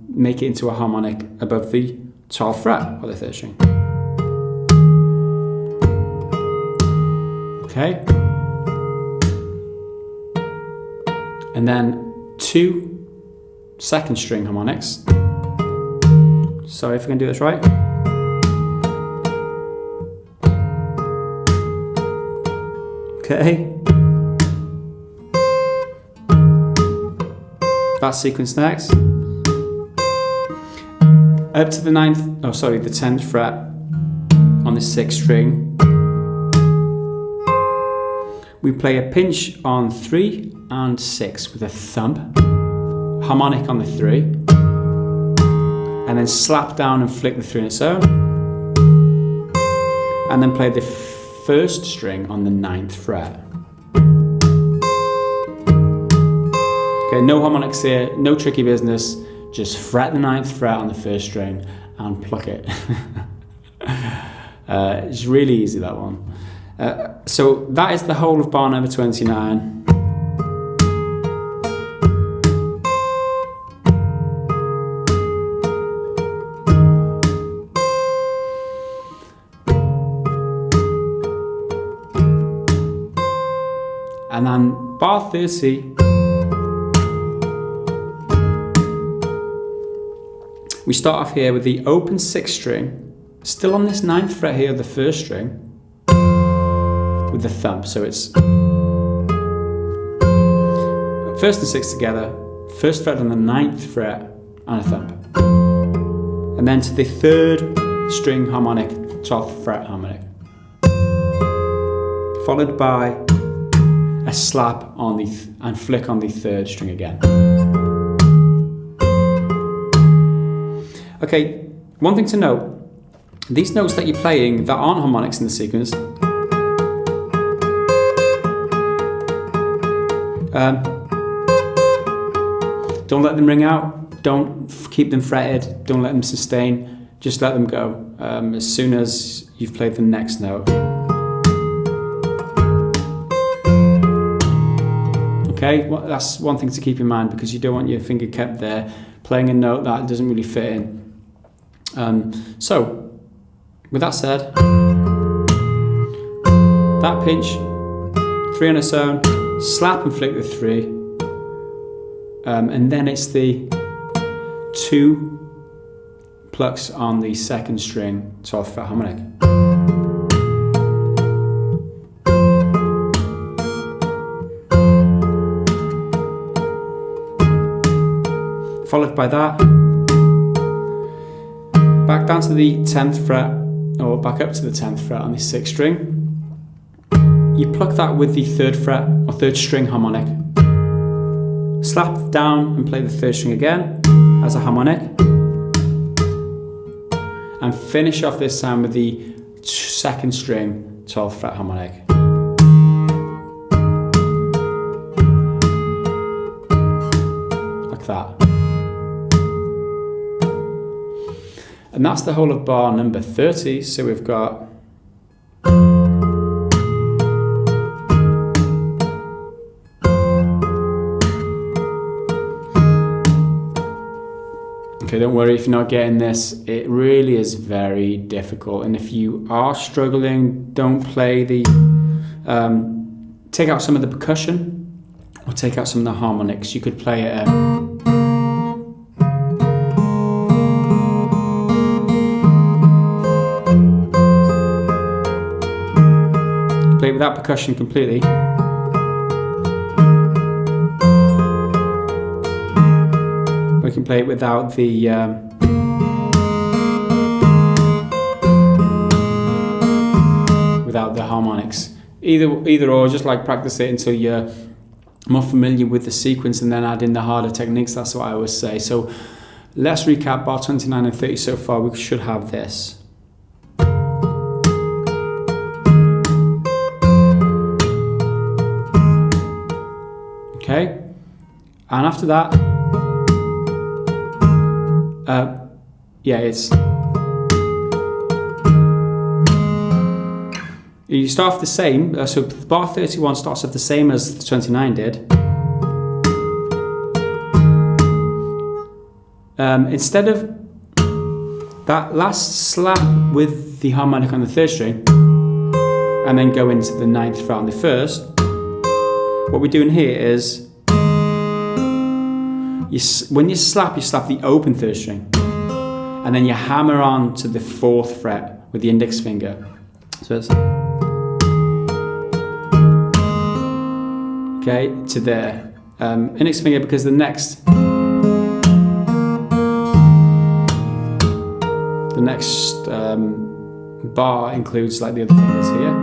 A: make it into a harmonic above the 12th fret of the 3rd string. Okay? And then 2 2nd string harmonics. Sorry if I can do this right. Okay. That sequence next. Up to the 10th fret on the 6th string. We play a pinch on 3 and 6 with a thump, harmonic on the 3, and then slap down and flick the 3 on its own, and then play the 1st string on the 9th fret. Okay, no harmonics here, no tricky business, just fret the 9th fret on the 1st string and pluck it. It's really easy, that one. So that is the whole of bar number 29. And then bar 30, we start off here with the open 6th string, still on this 9th fret here, the 1st string, with the thump. So it's 1st and 6th together, 1st fret on the 9th fret, and a thump. And then to the 3rd string harmonic, 12th fret harmonic, followed by a slap on the and flick on the 3rd string again. Okay, one thing to note, these notes that you're playing that aren't harmonics in the sequence, don't let them ring out, don't keep them fretted, don't let them sustain, just let them go. as soon as you've played the next note. Okay, well, that's one thing to keep in mind, because you don't want your finger kept there playing a note that doesn't really fit in. So, with that said, that pinch, 3 on its own, slap and flick the 3, and then it's the 2 plucks on the 2nd string 12th fret harmonic. Followed by that, back down to the 10th fret, or back up to the 10th fret on the 6th string. You pluck that with the 3rd fret or 3rd string harmonic. Slap down and play the 3rd string again as a harmonic. And finish off this time with the 2nd string 12th fret harmonic. Like that. And that's the whole of bar number 30, so we've got okay, don't worry if you're not getting this, it really is very difficult, and if you are struggling, don't play the take out some of the percussion or take out some of the harmonics. You could play it play it without percussion completely. We can play it without the harmonics. Either or, just like practice it until you're more familiar with the sequence, and then add in the harder techniques. That's what I always say. So let's recap bar 29 and 30 so far. We should have this. Okay, and after that, yeah, it's you start off the same. So bar 31 starts off the same as the 29 did. Instead of that last slap with the harmonic on the 3rd string, and then go into the 9th fret on the 1st. What we're doing here is, when you slap the open 3rd string, and then you hammer on to the 4th fret with the index finger. So it's okay to there. Index finger, because the next bar includes like the other fingers here.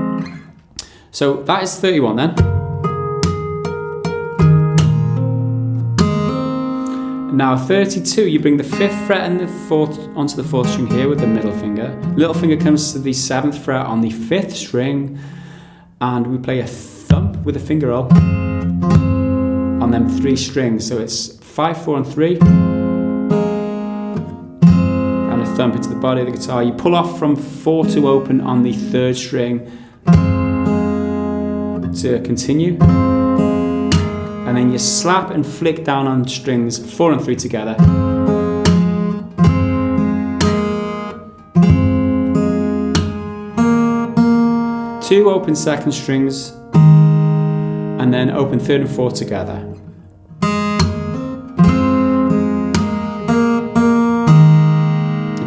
A: So that is 31 then. Now 32, you bring the 5th fret and the 4th onto the 4th string here with the middle finger. Little finger comes to the 7th fret on the 5th string, and we play a thump with a finger roll on them 3 strings. So it's 5, 4 and 3, and a thump into the body of the guitar. You pull off from 4 to open on the 3rd string to continue. And then you slap and flick down on strings 4 and 3 together. Two open 2nd strings, and then open 3rd and 4th together.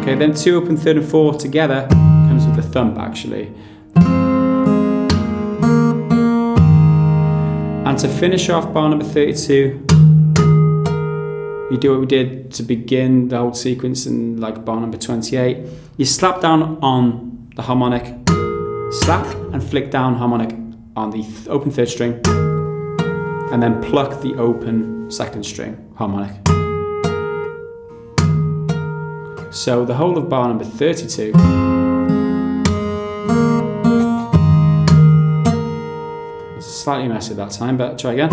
A: Okay, then 2 open 3rd and 4th together comes with the thump actually. And to finish off bar number 32, you do what we did to begin the whole sequence in like bar number 28. You slap down on the harmonic, slap and flick down harmonic on the open 3rd string, and then pluck the open 2nd string harmonic. So the whole of bar number 32 slightly messy that time, but try again.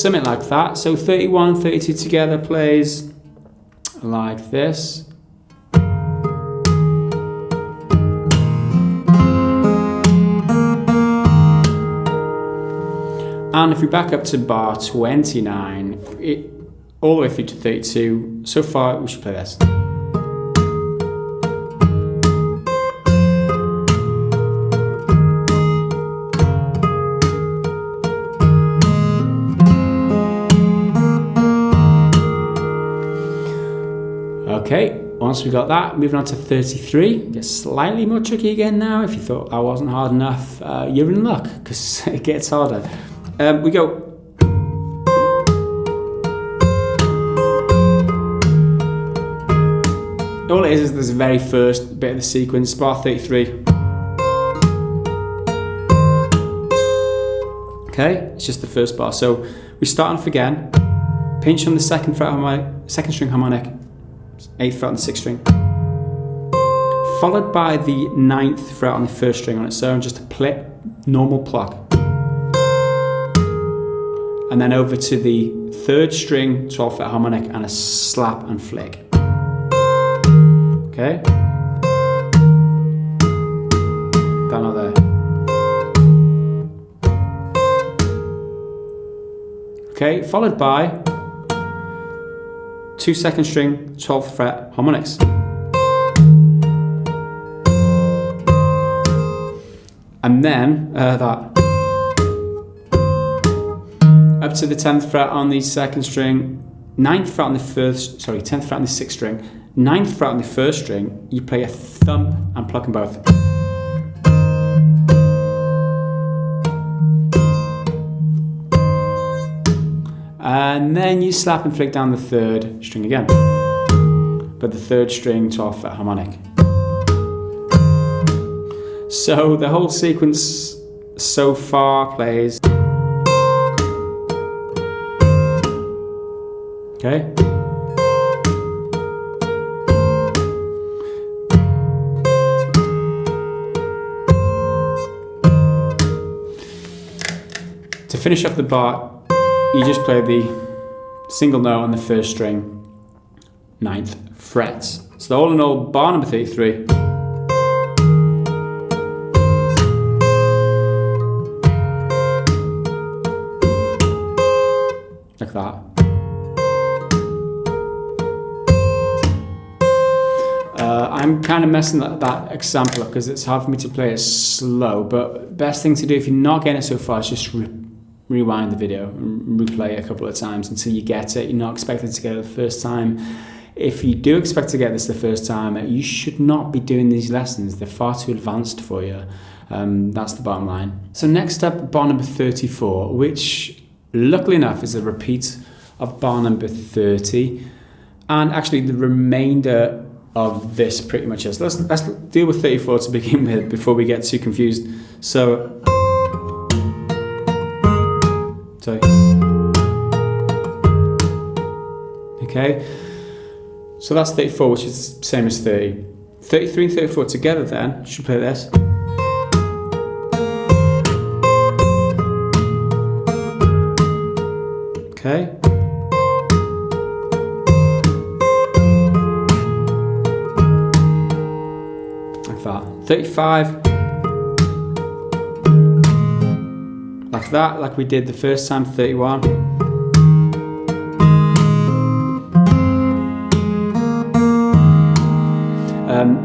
A: something like that. So 31, 32 together plays like this. And if we back up to bar 29, all the way through to 32, so far we should play this. Okay, once we got that, moving on to 33, gets slightly more tricky again now. If you thought that wasn't hard enough, you're in luck, because it gets harder. We go. All it is this very first bit of the sequence, bar 33. Okay, it's just the first bar. So we start off again, pinch on the second string harmonic, 8th fret on the 6th string, followed by the 9th fret on the 1st string on its own, just a normal pluck. And then over to the 3rd string 12th fret harmonic and a slap and flick. Okay? That note there. Okay, followed by 2 2nd string 12th fret harmonics. And then that. Up to the 10th fret on the 2nd string, 9th fret on the 10th fret on the 6th string, 9th fret on the 1st string, you play a thump and pluck them both. And then you slap and flick down the 3rd string again, but the 3rd string 12th fret harmonic. So the whole sequence so far plays. Okay. To finish off the bar, you just play the single note on the 1st string, 9th frets. So all in all, bar number 33. Like that. I'm kind of messing that example up because it's hard for me to play it slow, but best thing to do if you're not getting it so far is just rewind the video and replay it a couple of times until you get it. You're not expected to get it the first time. If you do expect to get this the first time, you should not be doing these lessons. They're far too advanced for you. That's the bottom line. So next up, bar number 34, which luckily enough is a repeat of bar number 30, and actually the remainder of this pretty much is. Let's deal with 34 to begin with before we get too confused. So okay, so that's 34, which is the same as 30. 33 and 34 together then, should play this. Okay. Like that. 35. Like that, like we did the first time, 31.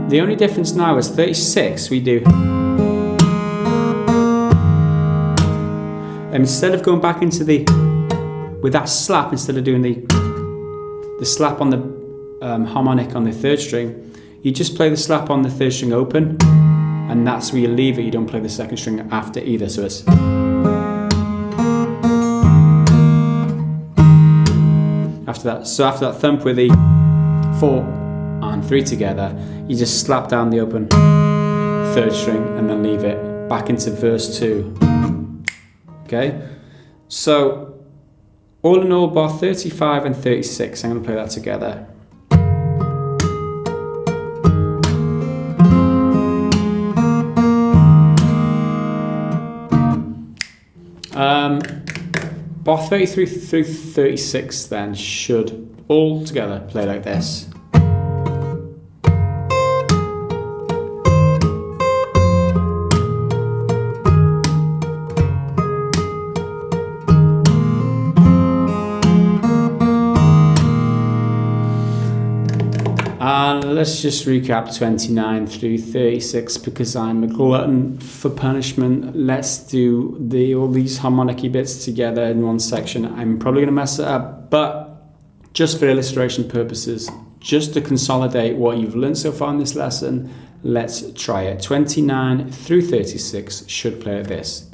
A: The only difference now is 36 we do. Instead of going back into with that slap, instead of doing the slap on the harmonic on the 3rd string, you just play the slap on the 3rd string open, and that's where you leave it. You don't play the 2nd string after either, so it's after that. So after that thump with the 4 and 3 together, you just slap down the open 3rd string and then leave it back into verse 2. Okay, so all in all, bar 35 and 36, I'm going to play that together. bar 33 through 36 then should all together play like this. And let's just recap 29 through 36 because I'm a glutton for punishment. Let's do all these harmonic bits together in one section. I'm probably going to mess it up, but just for illustration purposes, just to consolidate what you've learned so far in this lesson, let's try it. 29 through 36 should play like this.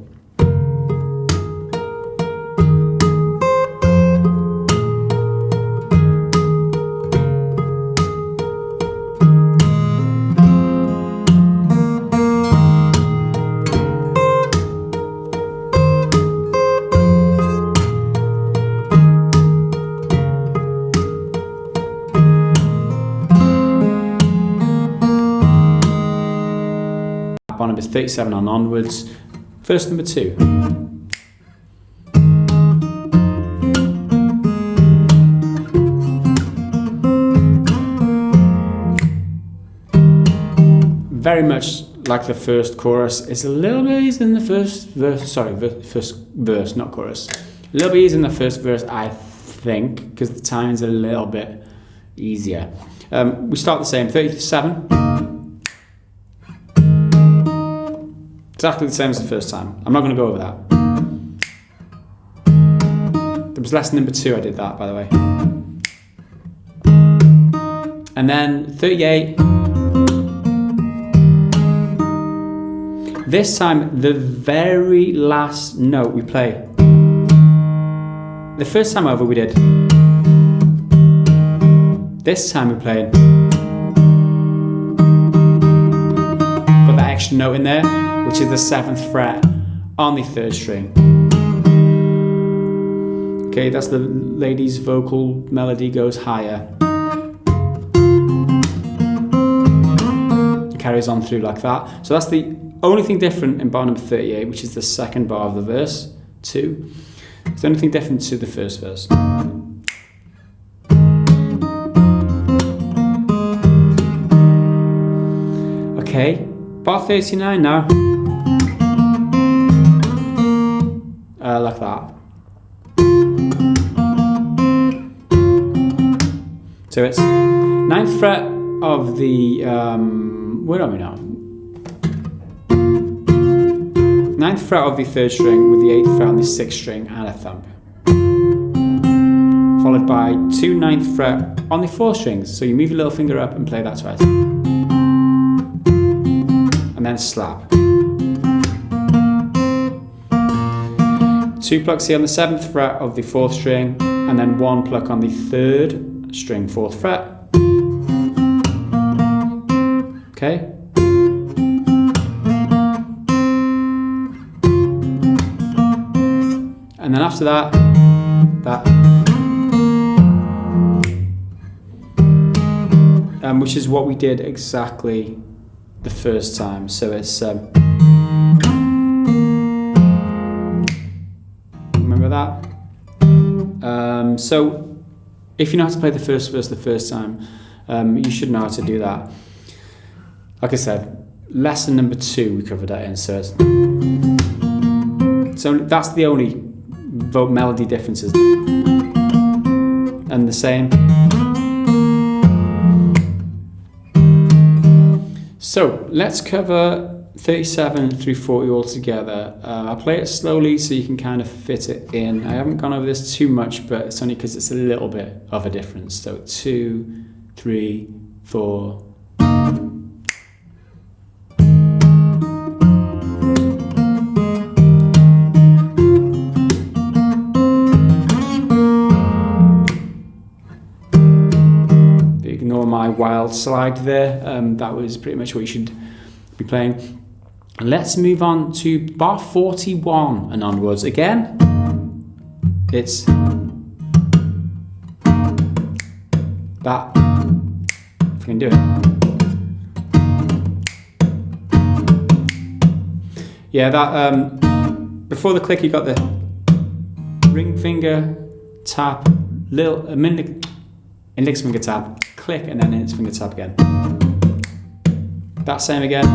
A: Bar number 37 on onwards. Verse number 2. Very much like the first chorus. It's a little bit easier than the first verse. Sorry, first verse, not chorus. A little bit easier than the first verse, I think, because the timing's a little bit easier. We start the same. 37. Exactly the same as the first time. I'm not going to go over that. There was lesson number 2 I did that, by the way. And then 38. This time, the very last note we play. The first time over we did. This time we're playing. Put that extra note in there, which is the 7th fret on the 3rd string. Okay, that's the lady's vocal melody goes higher. It carries on through like that. So that's the only thing different in bar number 38, which is the 2nd bar of the verse 2. It's the only thing different to the first verse. Okay, bar 39 now. Like that. So it's 9th fret of the, where are we now? 9th fret of the 3rd string with the 8th fret on the 6th string and a thump. Followed by 2 9th fret on the 4th strings. So you move your little finger up and play that twice. And then slap. 2 plucks here on the 7th fret of the 4th string, and then 1 pluck on the 3rd string, 4th fret. Okay? And then after that, which is what we did exactly the first time. So it's remember that? So if you know how to play the first verse the first time, you should know how to do that. Like I said, lesson number 2 we covered that in. So that's the only melody differences, and the same. So let's cover 37 through 40 all together. I'll play it slowly so you can kind of fit it in. I haven't gone over this too much, but it's only because it's a little bit of a difference. So 2, 3, 4. Ignore my wild slide there. That was pretty much what you should be playing. Let's move on to bar 41 and onwards. Again, it's that. If we can do it. Yeah, that before the click you got the ring finger, tap, index finger tap, click, and then index finger tap again. That same again.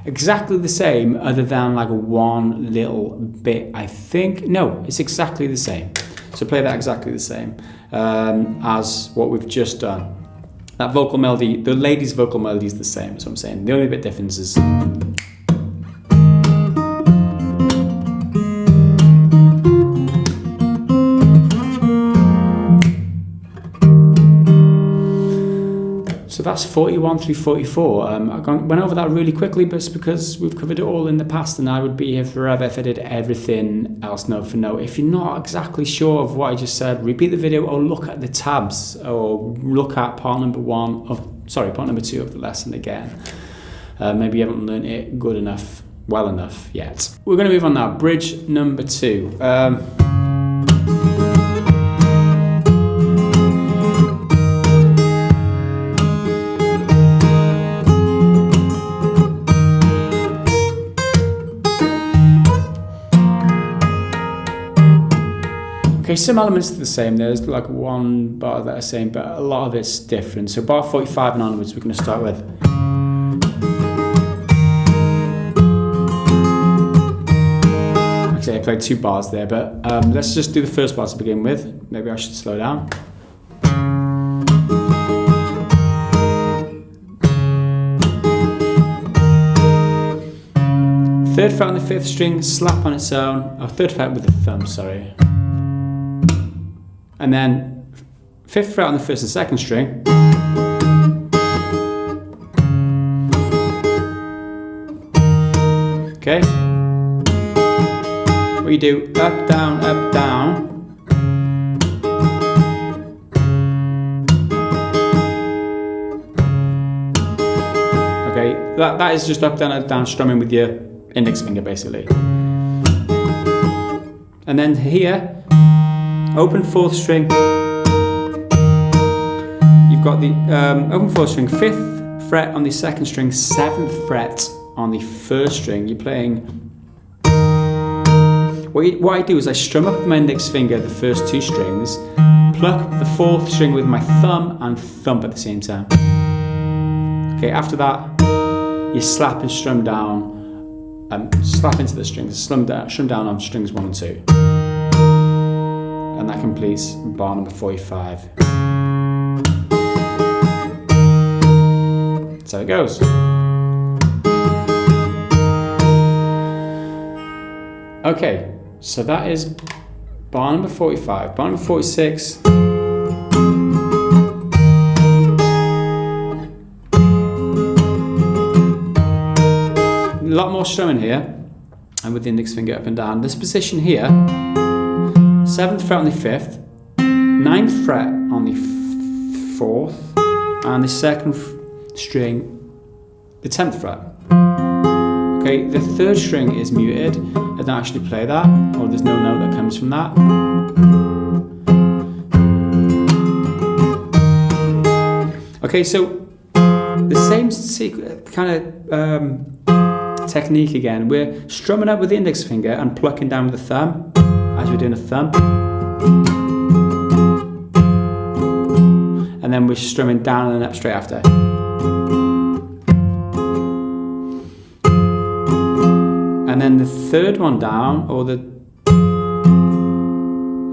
A: Exactly the same, other than like one little bit, I think. No, it's exactly the same. So play that exactly the same as what we've just done. That vocal melody, the lady's vocal melody is the same, that's what I'm saying. The only bit difference is so that's 41 through 44. I went over that really quickly, but it's because we've covered it all in the past, and I would be here forever if I did everything else note for note. If you're not exactly sure of what I just said, repeat the video or look at the tabs, or look at part number 2 of the lesson again. Maybe you haven't learned it well enough yet. We're going to move on now. Bridge number 2. Okay, some elements are the same. There's like one bar that are the same, but a lot of it's different. So bar 45 and onwards, we're going to start with. Actually, I played 2 bars there, but let's just do the first bar to begin with. Maybe I should slow down. Third fret on the 5th string, slap on its own. Oh, 3rd fret with the thumb, sorry. And then 5th fret on the 1st and 2nd string. Okay. What you do, up, down, up, down. Okay, that is just up, down, strumming with your index finger basically. And then here, open 4th string. You've got the open 4th string, 5th fret on the 2nd string, 7th fret on the 1st string. You're playing. What I do is I strum up with my index finger the first 2 strings, pluck the 4th string with my thumb, and thump at the same time. Okay, after that, you slap and strum down, slap into the strings, strum down on strings 1 and 2. And that completes bar number 45. That's how it goes. Okay, so that is bar number 45. Bar number 46. A lot more strumming here, and with the index finger up and down. This position here, 7th fret on the 5th, 9th fret on the 4th, and the 2nd string, the 10th fret. Okay, the 3rd string is muted. I don't actually play that, or there's no note that comes from that. Okay, so the same kind of technique again. We're strumming up with the index finger and plucking down with the thumb, as we're doing a thumb. And then we're strumming down and up straight after. And then the 3rd one down, or the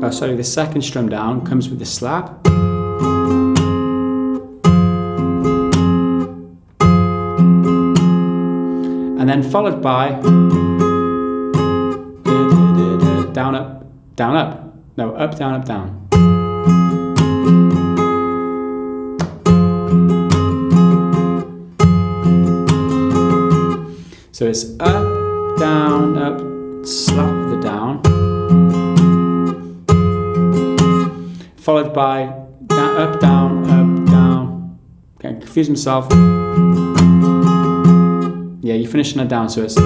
A: 2nd strum down comes with the slap. And then followed by down, up, down, up. No, up, down, up, down. So it's up, down, up, slap the down. Followed by down, up, down, up, down. Okay, confuse myself. Yeah, you're finishing it down, so it's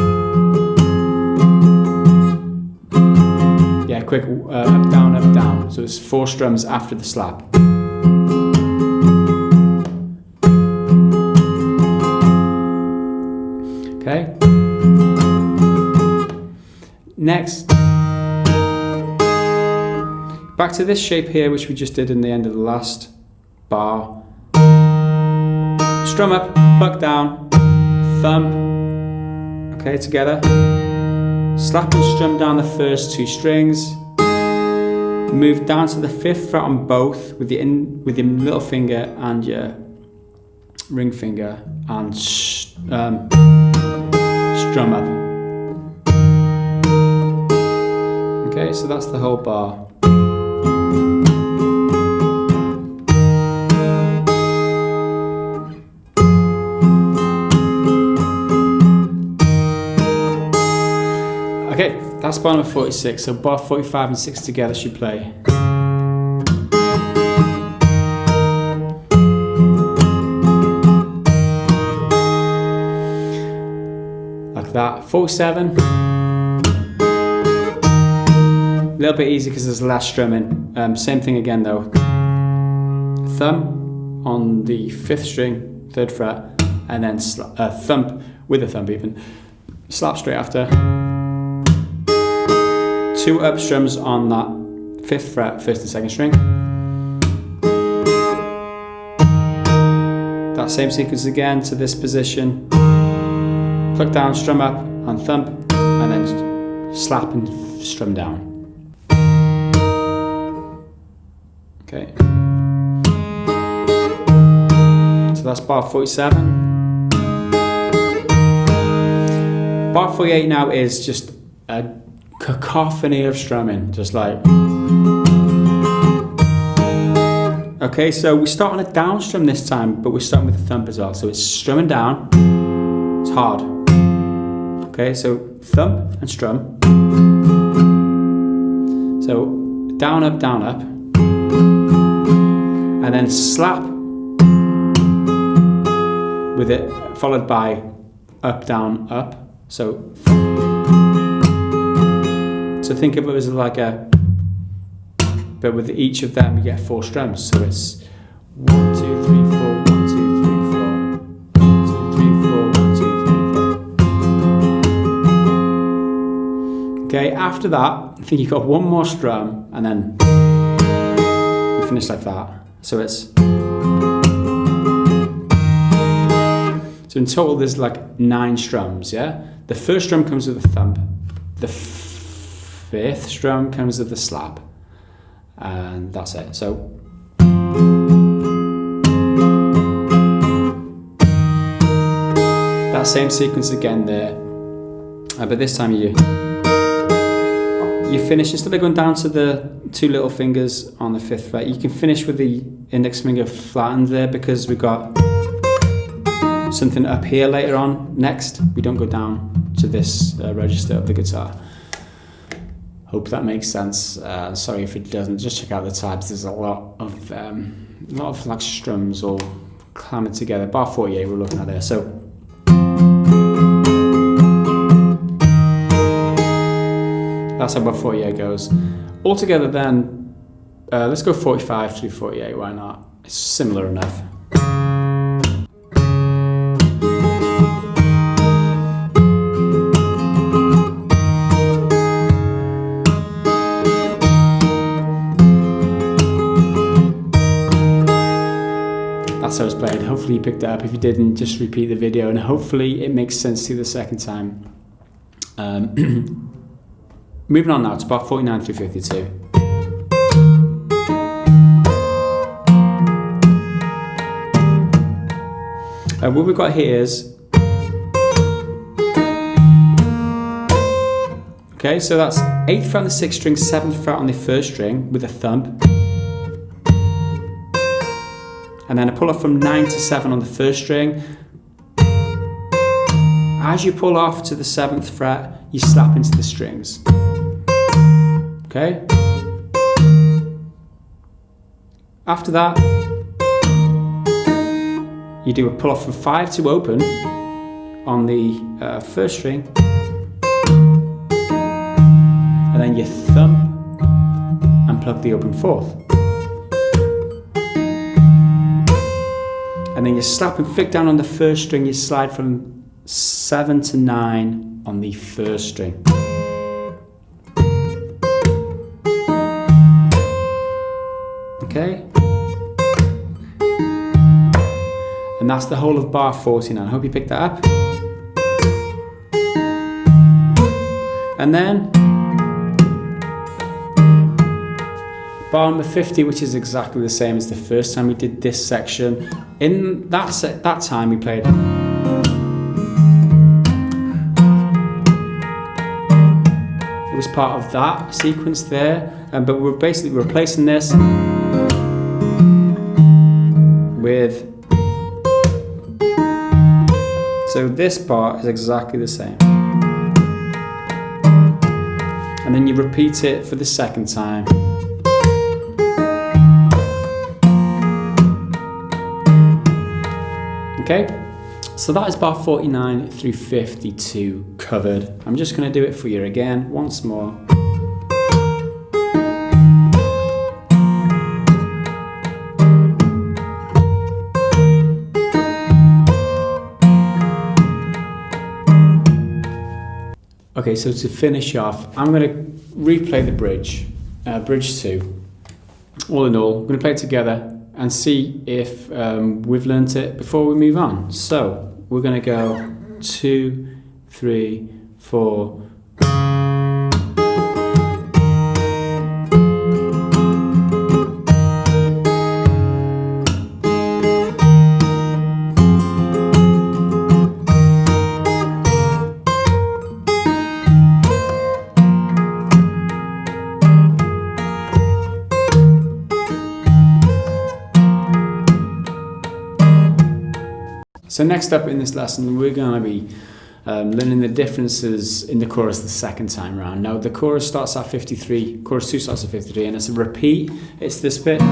A: quick up, down. So it's 4 strums after the slap. Back to this shape here, which we just did in the end of the last bar. Strum up, pluck down, thump, okay, together. Slap and strum down the first two strings. Move down to the 5th fret on both with your little finger and your ring finger, and strum up. Okay, so that's the whole bar. Okay, that's bar number 46, so bar 45 and 6 together should play. Like that. 47. A little bit easier because there's less strumming. Same thing again though. Thumb on the 5th string, 3rd fret, and then thump with a thump even. Slap straight after. 2 up strums on that 5th fret, 1st and 2nd string. That same sequence again to this position. Pluck down, strum up, and thump, and then slap and strum down. Okay. So that's bar 47. Bar 48 now is just a cacophony of strumming, just like. Okay, so we start on a down strum this time, but we're starting with a thump as well. So it's strumming down, it's hard. Okay, so thump and strum. So down, up, and then slap with it, followed by up, down, up. So think of it as like a, but with each of them you get 4 strums. So it's 1, 2, 3, 4, 1, 2, 3, 4, 1, 2, 3, 4, 1, 2, 3, 4. Okay, after that, I think you've got 1 more strum, and then you finish like that. So it's, so in total there's like 9 strums, yeah? The first strum comes with a thump, the 5th strum comes with a slap, and that's it. So that same sequence again there, but this time you finish, instead of going down to the 2 little fingers on the 5th fret, you can finish with the index finger flattened there, because we've got something up here later on next. We don't go down to this register of the guitar. Hope that makes sense. Sorry if it doesn't, just check out the tabs. There's a lot of like strums all clammed together. Bar 48 we're looking at there. So that's how bar 48 goes. Altogether then, let's go 45 through 48, why not? It's similar enough. That's how it's played. Hopefully you picked it up. If you didn't, just repeat the video, and hopefully it makes sense to you the second time. Moving on now to bar 49 through 52. What we've got here is, okay, so that's 8th fret on the 6th string, 7th fret on the 1st string with a thump, and then a pull off from 9 to 7 on the 1st string. As you pull off to the 7th fret, you slap into the strings. Okay? After that, you do a pull off from 5 to open on the 1st string, and then you thump and plug the open 4th. And then you slap and flick down on the 1st string, you slide from 7 to 9 on the 1st string. Okay. And that's the whole of bar 49. I hope you picked that up. And then bar number 50, which is exactly the same as the first time we did this section. In that time we played. It was part of that sequence there, but we're basically replacing this with. So this part is exactly the same. And then you repeat it for the second time. Okay, so that is bar 49 through 52 covered. I'm just going to do it for you again once more. Okay, so to finish off, I'm going to replay the bridge, bridge 2. All in all, I'm going to play it together and see if we've learnt it before we move on. So we're going to go 2, 3, 4. So next up in this lesson, we're going to be learning the differences in the chorus the second time around. Now the chorus starts at 53, chorus 2 starts at 53, and it's a repeat. It's this bit.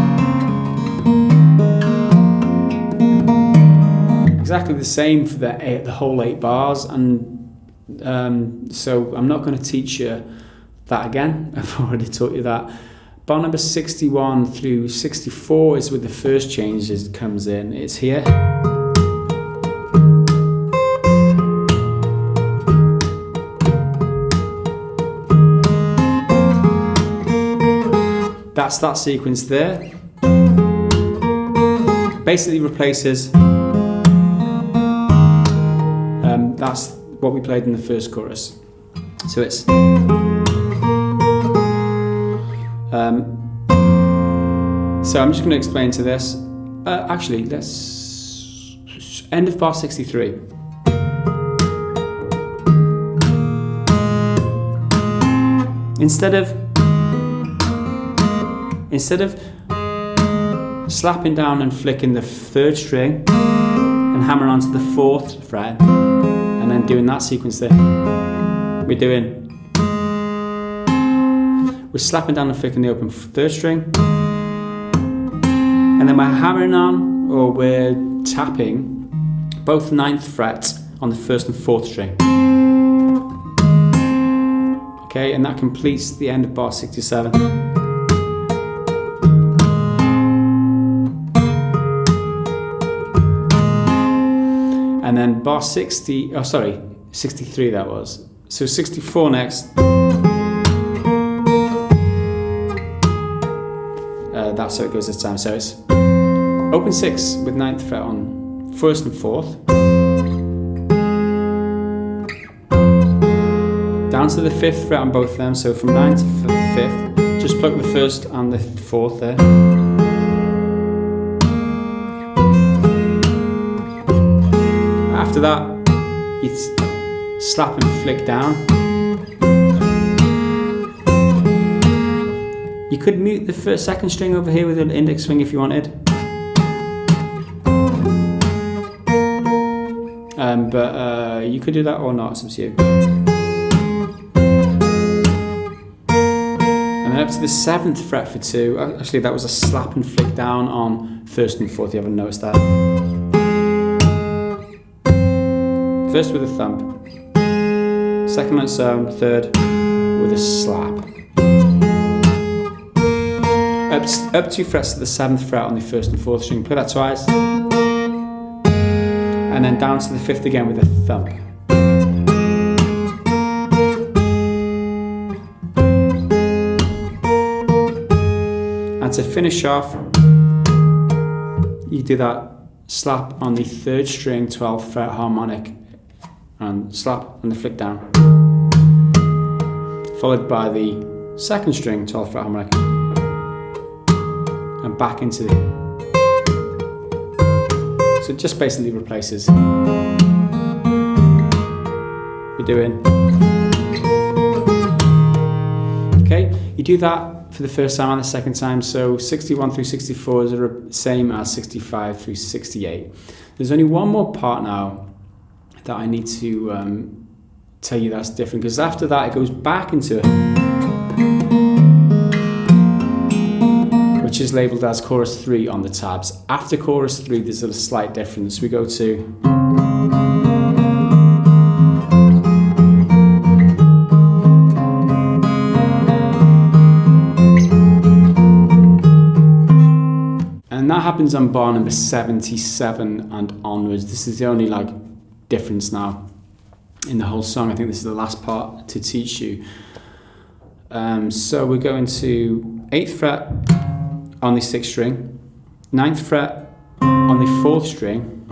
A: Exactly the same for the whole 8 bars, and so I'm not going to teach you that again. I've already taught you that. Bar number 61 through 64 is where the first change comes in. It's here. That's that sequence there. Basically replaces. That's what we played in the first chorus. So it's. So I'm just going to explain to this. Actually, let's end of bar 63. Instead of slapping down and flicking the 3rd string and hammering onto the 4th fret and then doing that sequence there, we're slapping down and flicking the open 3rd string, and then we're hammering on, or we're tapping both 9th frets on the 1st and 4th string. Okay, and that completes the end of bar 67. And then bar 63 that was. So 64 next. That's how it goes this time. So it's open 6 with 9th fret on 1st and 4th. Down to the 5th fret on both of them. So from 9th to 5th, just pluck the 1st and the 4th there. After that, you slap and flick down. You could mute the second string over here with an index string if you wanted. But you could do that or not, it's up to you. And then up to the 7th fret for 2. Actually, that was a slap and flick down on 1st and 4th, you haven't noticed that. First with a thump, second on its own, 3rd with a slap. Up 2 frets to the 7th fret on the 1st and 4th string, play that twice. And then down to the 5th again with a thump. And to finish off, you do that slap on the 3rd string 12th fret harmonic and slap on the flick down, followed by the 2nd string 12th fret harmonic and back into the, so it just basically replaces. You're doing, okay, you do that for the first time and the second time, so 61 through 64 is the same as 65 through 68. There's only one more part now that I need to tell you that's different, because after that it goes back into it, which is labelled as chorus 3 on the tabs. After chorus 3 there's a slight difference. We go to and that happens on bar number 77 and onwards. This is the only like difference now in the whole song. I think this is the last part to teach you. So we're going to 8th fret on the 6th string, 9th fret on the 4th string.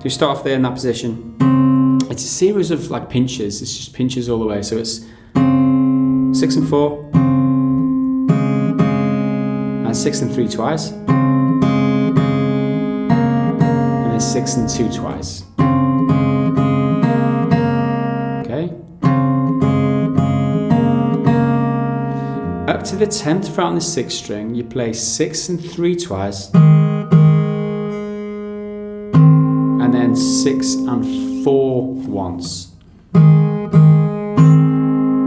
A: You start off there in that position. It's a series of like pinches. It's just pinches all the way. So it's 6 and 4. And 6 and 3 twice, and then 6 and 2 twice. Okay. Up to the 10th fret on the 6th string, you play 6 and 3 twice, and then 6 and 4 once.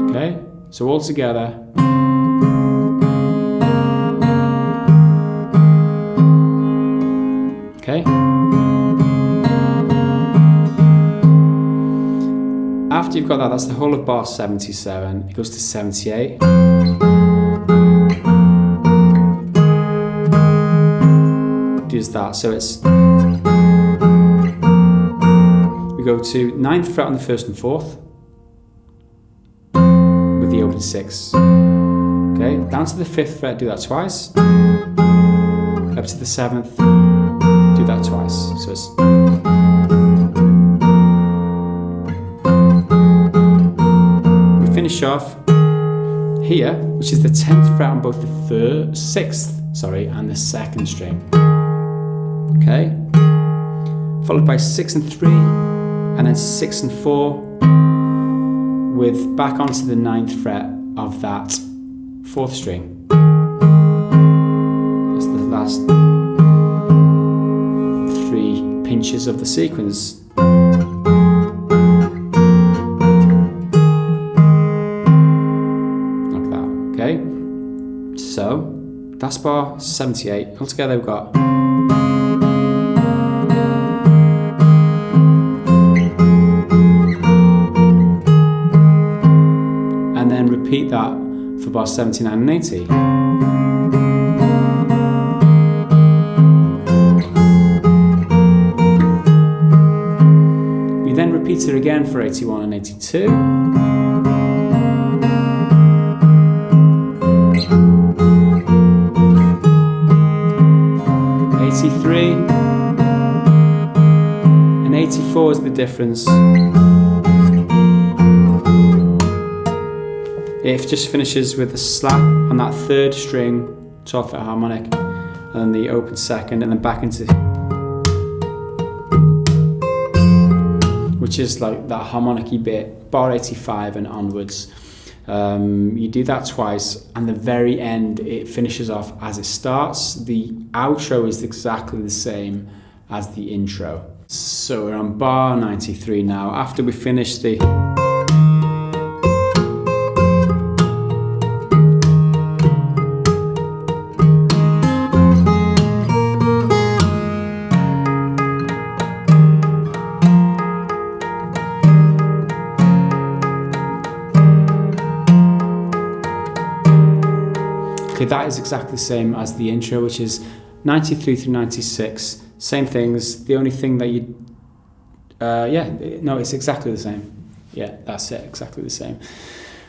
A: Okay. So all together. Okay. After you've got that, that's the whole of bar 77. It goes to 78. Does that. So it's, we go to 9th fret on the 1st and 4th with the open 6. Okay, down to the 5th fret, do that twice. Up to the 7th. Do that twice. So it's, we finish off here, which is the 10th fret on both the 6th, and the 2nd string. Okay, followed by 6 and 3, and then 6 and 4, with back onto the 9th fret of that 4th string. That's the last 3 pinches of the sequence. Like that, okay? So, that's bar 78. Altogether we've got and then repeat that for bar 79 and 80. Then repeat it again for 81 and 82. And 84 is the difference. It just finishes with a slap on that 3rd string 12th fret harmonic, and then the open 2nd, and then back into, which is like that harmonic-y bit, bar 85 and onwards. You do that twice, and the very end it finishes off as it starts. The outro is exactly the same as the intro. So we're on bar 93 now. After we finish the okay, that is exactly the same as the intro, which is 93 through 96, same things. The only thing that you, no, it's exactly the same. Yeah, that's it, exactly the same.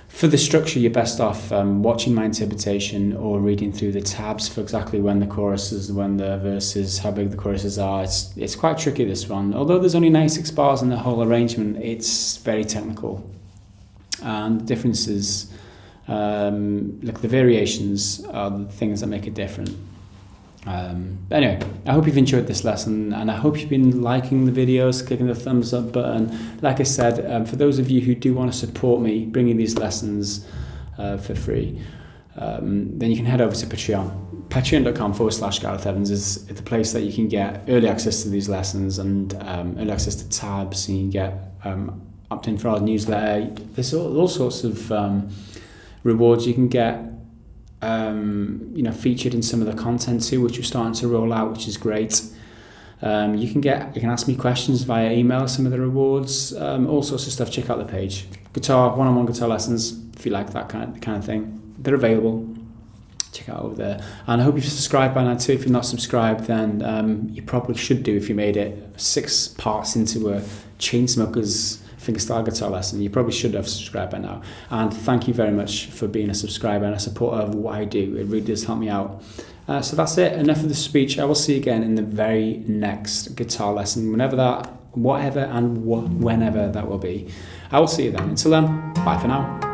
A: For the structure, you're best off watching my interpretation or reading through the tabs for exactly when the choruses, when the verses, how big the choruses are. It's quite tricky, this one. Although there's only 96 bars in the whole arrangement, it's very technical. And the differences, like the variations, are the things that make it different. But anyway, I hope you've enjoyed this lesson, and I hope you've been liking the videos, clicking the thumbs up button. Like I said, for those of you who do want to support me bringing these lessons for free, then you can head over to Patreon. Patreon.com/Gareth Evans is the place that you can get early access to these lessons and early access to tabs, and you can get opt-in for our newsletter. There's all sorts of rewards you can get. Featured in some of the content too, which we're starting to roll out, which is great. You can ask me questions via email, some of the rewards, all sorts of stuff. Check out the page. One-on-one guitar lessons, if you like that kind of thing. They're available. Check out over there. And I hope you've subscribed by now too. If you're not subscribed, then you probably should do if you made it 6 parts into a Chainsmokers fingerstyle guitar lesson. You probably should have subscribed by now. And thank you very much for being a subscriber and a supporter of what I do. It really does help me out. So that's it. Enough of the speech. I will see you again in the very next guitar lesson, whenever and whenever that will be. I will see you then. Until then, bye for now.